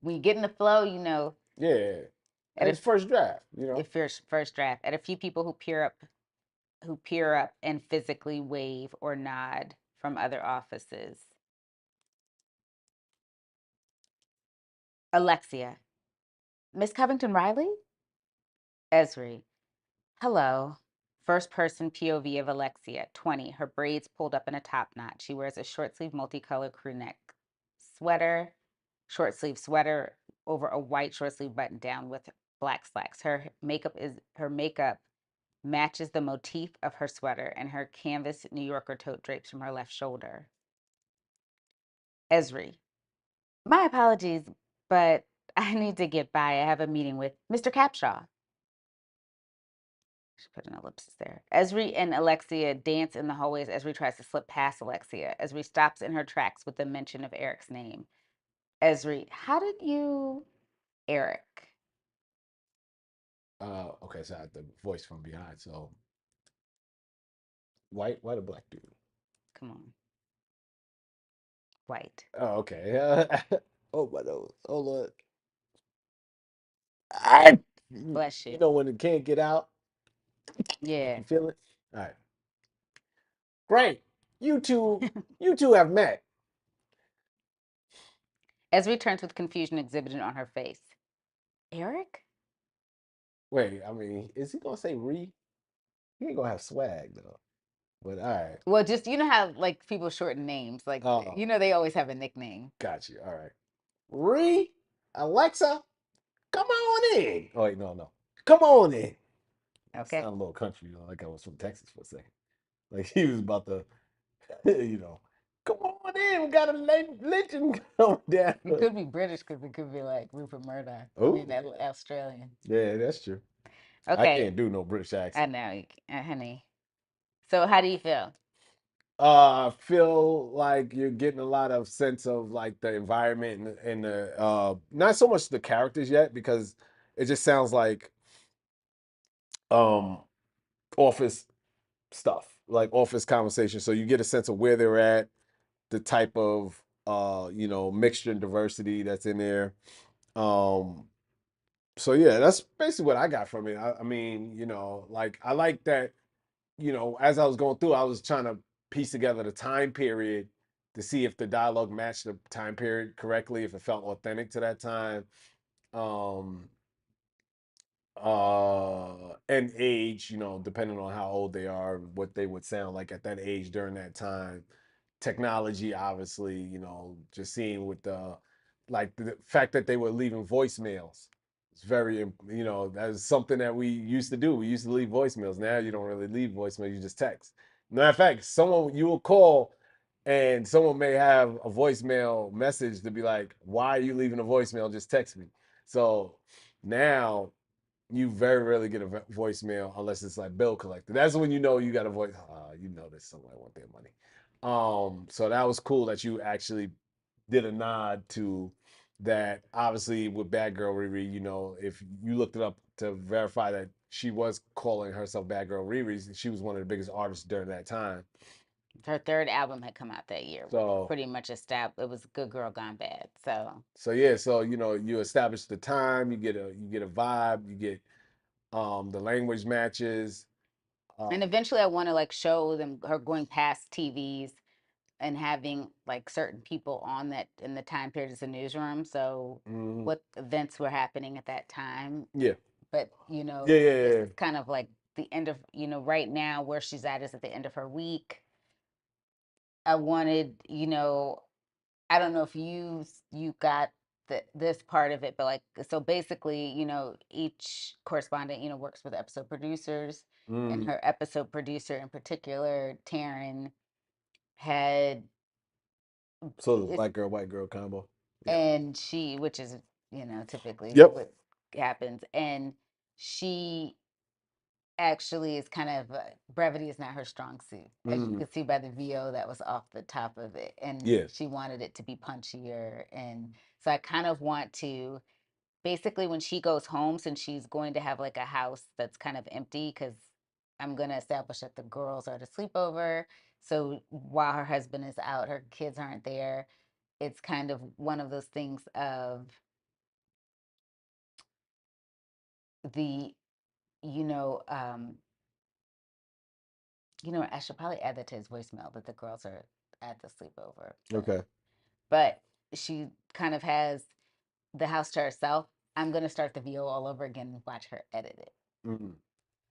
When you get in the flow, Yeah. at a It's first draft, you know. if first draft, at a few people who peer up and physically wave or nod from other offices. Alexia. Miss Covington Riley? Esri. Hello. First person POV of Alexia, 20, her braids pulled up in a top knot. She wears a short sleeve multicolored crew neck sweater, short sleeve sweater over a white short sleeve button down with black slacks. Her makeup matches the motif of her sweater, and her canvas New Yorker tote drapes from her left shoulder. Esri. My apologies, but I need to get by. I have a meeting with Mr. Capshaw. She put an ellipsis there. Esri and Alexia dance in the hallways. Esri tries to slip past Alexia. Esri stops in her tracks with the mention of Eric's name. Esri, how did you. Eric. Okay, so I had the voice from behind. So white or black dude? Come on. White. Oh, okay. Oh my nose. Hold on. I, Bless you. you know when it can't get out, Yeah. you feel it. All right, great. You two have met. Esri turns with confusion exhibited on her face. Eric? Wait, I mean, is he gonna say re? He ain't gonna have swag though. But all right. Well, just you know how like people shorten names, like Oh, you know they always have a nickname. got you. All right. Re, Alexa, come on in. Oh wait, no. Come on in. Okay. Sound a little country, like I was from Texas for a second. Like he was about to, you know, come on in. We got a legend come down. It could be British because it could be like Rupert Murdoch. I Oh, mean, Australian. yeah, that's true. I Okay, can't do no British I accent. know, honey. So, how do you feel? Feel like you're getting a lot of sense of like the environment and the not so much the characters yet because it just sounds like um office stuff, like office conversation. So you get a sense of where they're at, the type of mixture and diversity that's in there. Um so yeah, that's basically what I got from it. I mean, like I like that, as I was going through, I was trying to piece together the time period to see if the dialogue matched the time period correctly, if it felt authentic to that time. Um, and age, depending on how old they are, what they would sound like at that age during that time. Technology, obviously, just seeing with the fact that they were leaving voicemails. It's very, that's something that we used to do. We used to leave voicemails. Now you don't really leave voicemails, you just text. Matter of fact, someone you will call and someone may have a voicemail message to be like, why are you leaving a voicemail? Just text me. So now you very rarely get a voicemail unless it's like bill collector. That's when you know you got a voice. You know that somebody want their money. So that was cool that you actually did a nod to that. Obviously, with Bad Girl Riri, if you looked it up to verify that she was calling herself Bad Girl Riri, she was one of the biggest artists during that time. Her third album had come out that year, which So pretty much established it was Good Girl Gone Bad. So, so yeah, so you establish the time, you get a vibe, you get the language matches. and eventually, I want to like show them her going past TVs and having like certain people on that in the time period as a newsroom. So, Mhm. what events were happening at that time? Yeah. But Yeah, yeah, this yeah. is kind of like the end of right now where she's at is at the end of her week. I wanted, I don't know if you got this part of it, but like so basically, each correspondent, works with episode producers, and Mm. her episode producer in particular, Taryn, had So the is black girl, white girl combo. Yeah. and she, which is typically Yep. what happens, and she actually is kind of brevity is not her strong suit, as you Mm. could see by the VO that was off the top of it, and Yeah. she wanted it to be punchier, and so I kind of want to basically when she goes home, since she's going to have like a house that's kind of empty because I'm going to establish that the girls are to sleepover. So while her husband is out, her kids aren't there. It's kind of one of those things of the, you know, um, I should probably add that to his voicemail that the girls are at the sleepover, Okay. but she kind of has the house to herself. I'm gonna start the VO all over again and watch her edit it. Mm.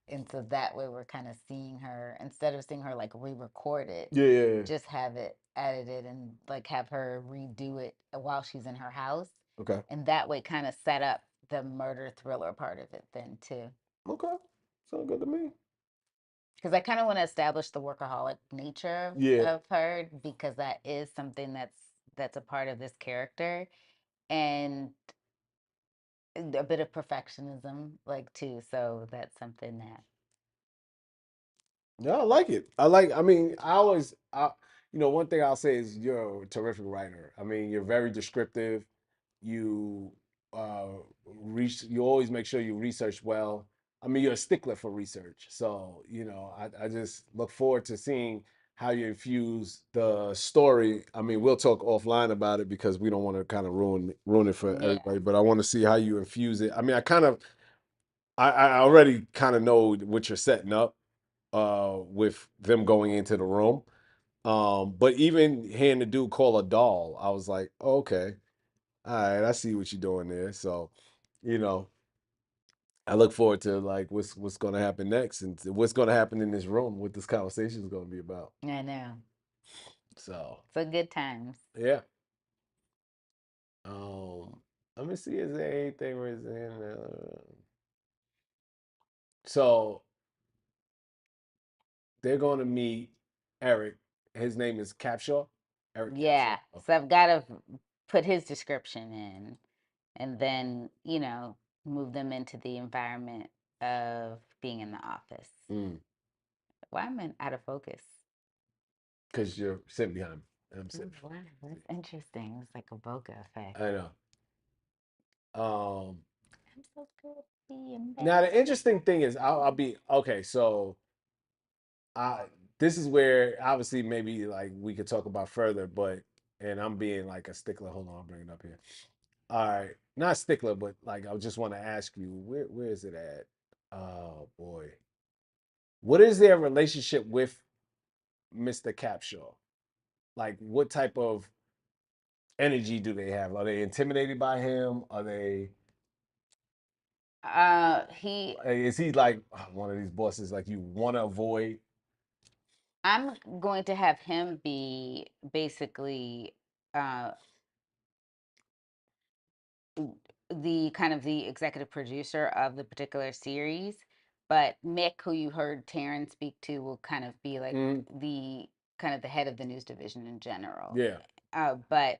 And so that way we're kind of seeing her instead of seeing her like re-record it, Yeah, yeah, yeah. just have it edited and like have her redo it while she's in her house. Okay. And that way kind of set up the murder thriller part of it then too. Okay. Sound good to me. Because I kind of want to establish the workaholic nature Yeah. of her because that is something that's a part of this character and a bit of perfectionism like too. So that's something that Yeah, I like it. I mean, one thing I'll say is you're a terrific writer. I mean, you're very descriptive. You you always make sure you research well. I mean, you're a stickler for research. So, I just look forward to seeing how you infuse the story. I mean, we'll talk offline about it because we don't want to kind of ruin it for yeah. everybody, but I want to see how you infuse it. I mean, I already kind of know what you're setting up with them going into the room. But even hearing the dude call a doll, I was like, oh, okay, all right, I see what you're doing there. So, you know, I look forward to like what's going to happen next and what's going to happen in this room. What this conversation is going to be about. I know. So So good times. yeah. Um, Let me see. Is there anything where it's in? So they're going to meet Eric. His name is Capshaw. Eric Capshaw. Yeah. So I've got to put his description in and then, move them into the environment of being in the office. Why am I out of focus? Because you're sitting behind me. I'm Ooh, sitting. wow, that's interesting. It's like a bokeh effect. I know. I'm so good at being Now bad. the interesting thing is, I'll be okay. So, I this is where obviously maybe like we could talk about further, but and I'm being like a stickler. Hold on, I'll bring it up here. All right, not stickler, but like I just want to ask you, where is it at? Oh boy, what is their relationship with Mr. Capshaw? Like, what type of energy do they have? Are they intimidated by him? Are they? He Is he like one of these bosses like you want to avoid? I'm going to have him be basically uh the kind of the executive producer of the particular series, but Mick, who you heard Taryn speak to, will kind of be like Mm, the kind of the head of the news division in general. yeah, But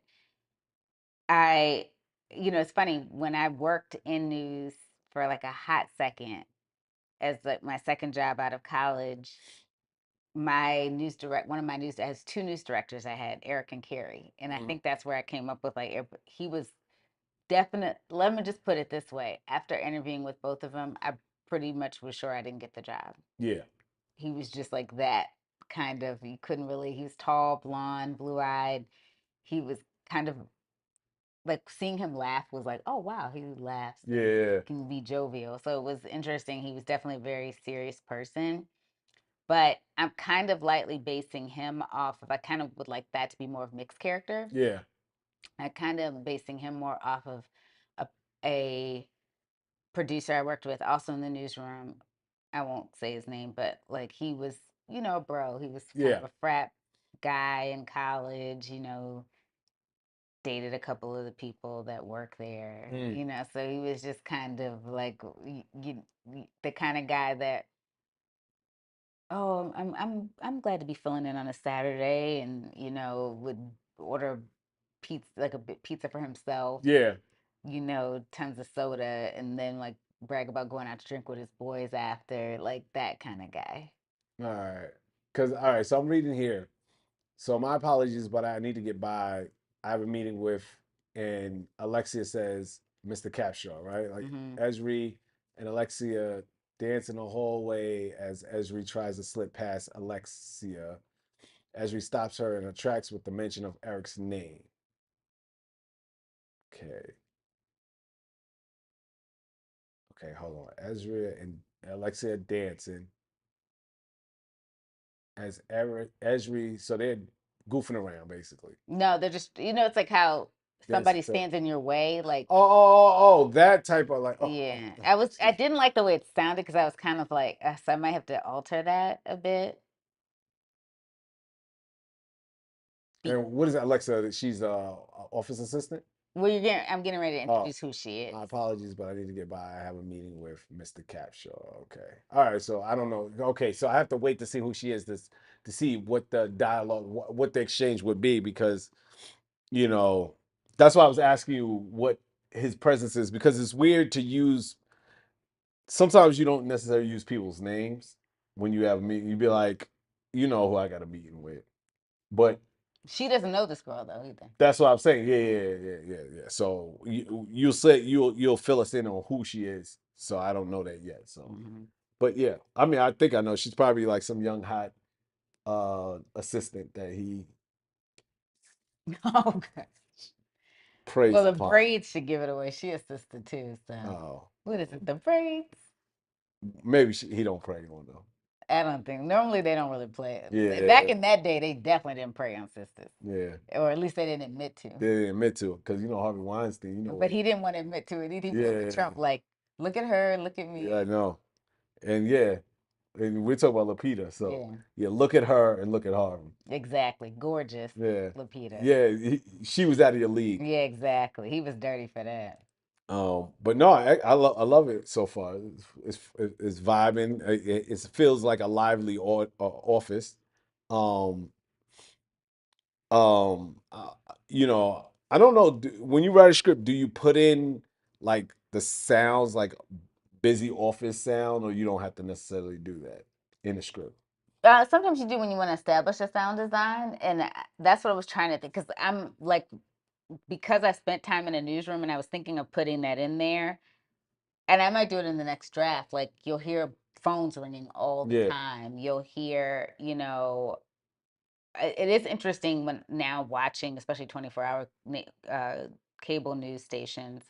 I, it's funny when I worked in news for like a hot second as like my second job out of college. One of my news, I has two news directors I had, Eric and Carrie, and I think that's where I came up with like he was definite. Let me just put it this way: after interviewing with both of them, I pretty much was sure I didn't get the job. yeah, He was just like that kind of. You couldn't really. He was tall, blonde, blue eyed. He was kind of like seeing him laugh was like, oh wow, he laughs and yeah, can be jovial. So it was interesting. He was definitely a very serious person. But I'm kind of lightly basing him off of I kind of would like that to be more of Mick's character. yeah, I kind of basing him more off of a, a producer I worked with also in the newsroom. I won't say his name, but like he was, bro. He was kind yeah. of a frat guy in college, dated a couple of the people that work there, Mm, so he was just kind of like the kind of guy that, oh, I'm glad to be filling in on a Saturday, and would order pizza, like a pizza for himself, yeah. tons of soda, and then like brag about going out to drink with his boys after, like that kind of guy. All right. Because all right, so I'm reading here. So my apologies, but I need to get by. I have a meeting with, and Alexia says Mr. Capshaw, right? Like Hmm. Esri and Alexia dance in the hallway as Esri tries to slip past Alexia. Esri stops her and attracts with the mention of Eric's name. Okay. Okay, hold on. Ezra and Alexia dancing as Eric Esri, so they're goofing around basically. No, they're just, it's like how That's somebody the stands in your way, like, that type of like yeah. I excuse me. didn't like the way it sounded because I was kind of like, so I might have to alter that a bit. Be- And what is that, Alexa? She's office assistant. Well, I'm getting ready to Oh, introduce who she is. my apologies, but I need to get by. I have a meeting with Mr. Capshaw. Okay, all right. So I don't know. Okay, so I have to wait to see who she is to see what the dialogue, what the exchange would be, because you know that's why I was asking you what his presence is, because it's weird to use. Sometimes you don't necessarily use people's names when you have a meeting. You'd be like, you know who I got a meeting with, but She doesn't know this girl though either. that's what I'm saying. Yeah, yeah, yeah, yeah, yeah. So you'll say you'll fill us in on who she is. So I don't know that yet. So, Hmm. but yeah, I mean, I think I know. She's probably like some young hot assistant that he Oh gosh. preys Well, the upon. braids should give it away. She assisted too. So Oh, what is it? The braids? maybe he don't prey on though. I don't think. Normally they don't really play it. Back Yeah, in that day, they definitely didn't prey on sisters, yeah. or at least they didn't admit to. They didn't admit to it because Harvey Weinstein. But he didn't want to admit to it. He pulled the Yeah, Trump like. Look at her, look at Yeah, I me. know. And yeah, and we're talking about Lapita. So Yeah, yeah, look at her and look at Harvey. exactly. Gorgeous, Yeah, Lupita. yeah, she was out of your league. Yeah, exactly. He was dirty for that. But no, I love it so far. It's vibing. It feels like a lively office. Um, uh, I don't know. When you write a script, do you put in like the sounds, like busy office sound, or you don't have to necessarily do that in the script? Sometimes you do when you want to establish a sound design, and that's what I was trying to think. Because I'm like, because I spent time in a newsroom, and I was thinking of putting that in there, and I might do it in the next draft. Like you'll hear phones ringing all the Yeah, time. You'll hear, it is interesting when now watching, especially 24-hour cable news stations,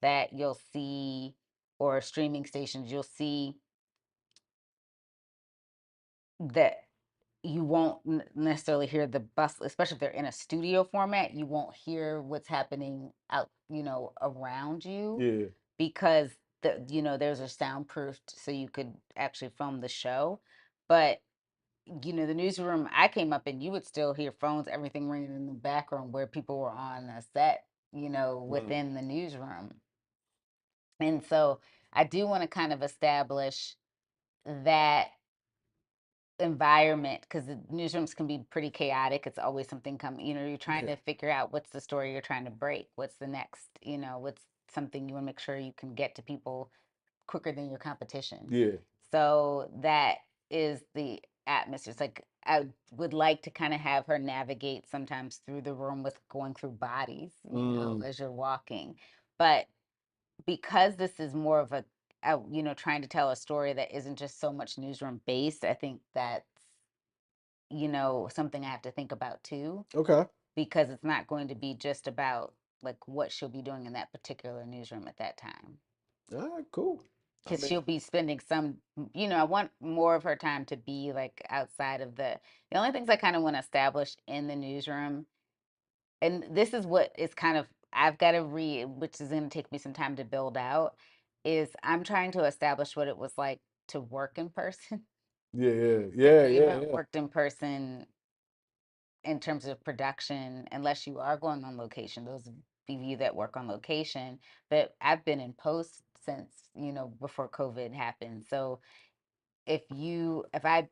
that you'll see, or streaming stations, you'll see that you won't necessarily hear the bus, especially if they're in a studio format. You won't hear what's happening out, around you, yeah. because there's a soundproofed, so you could actually film the show. But the newsroom I came up in, you would still hear phones, everything ringing in the background where people were on a set, Mm. within the newsroom. And so I do want to kind of establish that environment, because the newsrooms can be pretty chaotic. It's always something coming, you're trying Yeah, to figure out what's the story you're trying to break, what's the next, what's something you want to make sure you can get to people quicker than your competition. yeah. So that is the atmosphere. It's like I would like to kind of have her navigate sometimes through the room with going through bodies, Mm, as you're walking. But because this is more of trying to tell a story that isn't just so much newsroom based, I think that's, something I have to think about too, okay. because it's not going to be just about like what she'll be doing in that particular newsroom at that time, All right, cool. I because mean, she'll be spending some, I want more of her time to be like outside of the only things I kind of want to establish in the newsroom. And this is what is kind of, I've got to read, which is going to take me some time to build out, is I'm trying to establish what it was like to work in person. yeah, yeah, Because yeah, I yeah, haven't yeah. worked in person in terms of production, unless you are going on location. Those of you that work on location, but I've been in post since, before COVID happened. So if I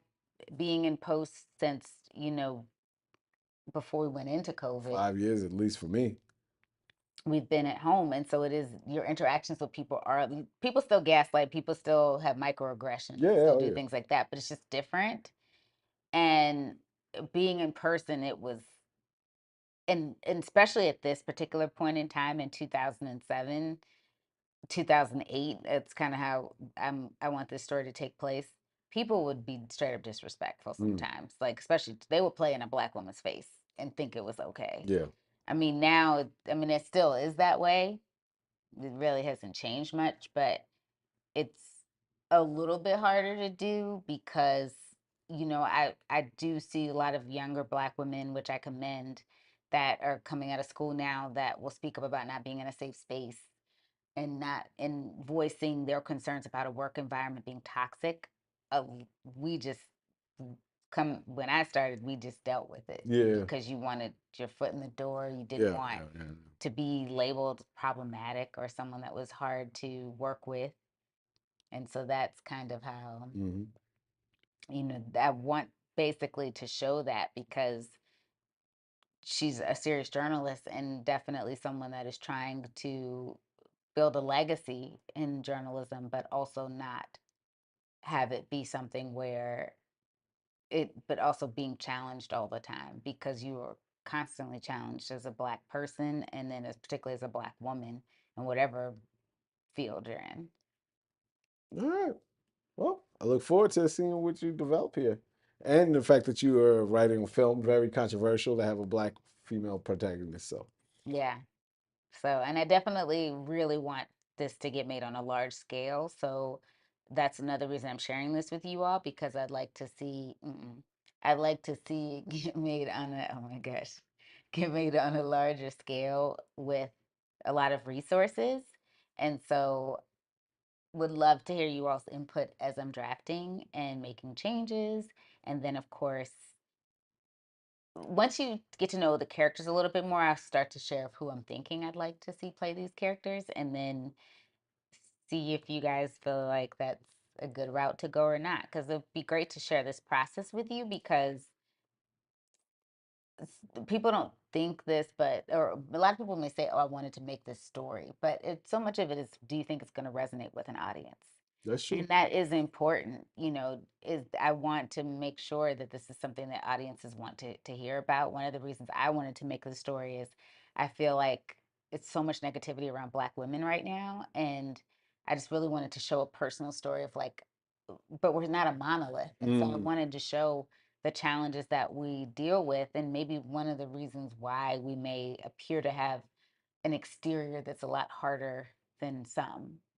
being in post since, before we went into COVID, 5 years at least for me. we've been at home. And so it is, your interactions with people are, people still gaslight, people still have microaggressions, Yeah, yeah, still oh do yeah. things like that, but it's just different. And being in person, it was, and especially at this particular point in time in 2007, 2008, it's kind of how I want this story to take place. People would be straight up disrespectful Mm, sometimes, like especially they would play in a black woman's face and think it was okay. yeah. I mean, now, I mean, it still is that way. It really hasn't changed much, but it's a little bit harder to do because, I do see a lot of younger black women, which I commend, that are coming out of school now that will speak up about not being in a safe space and not in voicing their concerns about a work environment being toxic. uh, we just come when I started, we just dealt with it Yeah. because you wanted your foot in the door. You didn't Yeah, want yeah, yeah. to be labeled problematic or someone that was hard to work with. And so that's kind of how, Hmm. I want basically to show that, because she's a serious journalist and definitely someone that is trying to build a legacy in journalism, but also not have it be something where but also being challenged all the time, because you are constantly challenged as a black person, and then as particularly as a black woman in whatever field you're in. All right. Well, I look forward to seeing what you develop here. And the fact that you are writing a film, very controversial to have a black female protagonist. So, Yeah. So, and I definitely really want this to get made on a large scale. So that's another reason I'm sharing this with you all, because I'd like to see it get made on oh my gosh, get made on a larger scale with a lot of resources. And so would love to hear you all's input as I'm drafting and making changes. And then, of course, once you get to know the characters a little bit more, I'll start to share who I'm thinking I'd like to see play these characters, and then see if you guys feel like that's a good route to go or not. Because it'd be great to share this process with you because people don't think this, but or a lot of people may say, "Oh, I wanted to make this story," but so much of it is, do you think it's going to resonate with an audience? That's true. And that is important, is I want to make sure that this is something that audiences want to hear about. One of the reasons I wanted to make the story is I feel like it's so much negativity around Black women right now, and I just really wanted to show a personal story of like, but we're not a monolith, and so I Mm, wanted to show the challenges that we deal with, and maybe one of the reasons why we may appear to have an exterior that's a lot harder than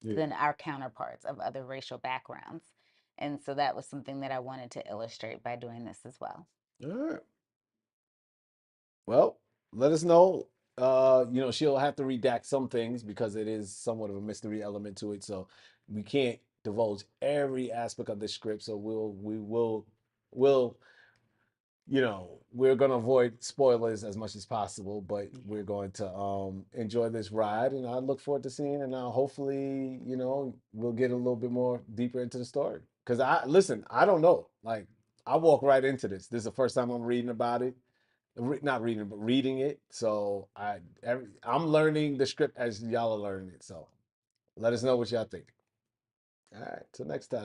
yeah. than our counterparts of other racial backgrounds. And so that was something that I wanted to illustrate by doing this as well. All right. Well, let us know. She'll have to redact some things because it is somewhat of a mystery element to it. So we can't divulge every aspect of the script. So we'll we're gonna avoid spoilers as much as possible, but Yeah. we're going to enjoy this ride, and I look forward to seeing. And hopefully, we'll get a little bit more deeper into the story. Because I don't know. Like I walk right into this. This is the first time I'm reading about it, not reading, but reading it. So I'm learning the script as y'all are learning it. So let us know what y'all think. All right, till next time.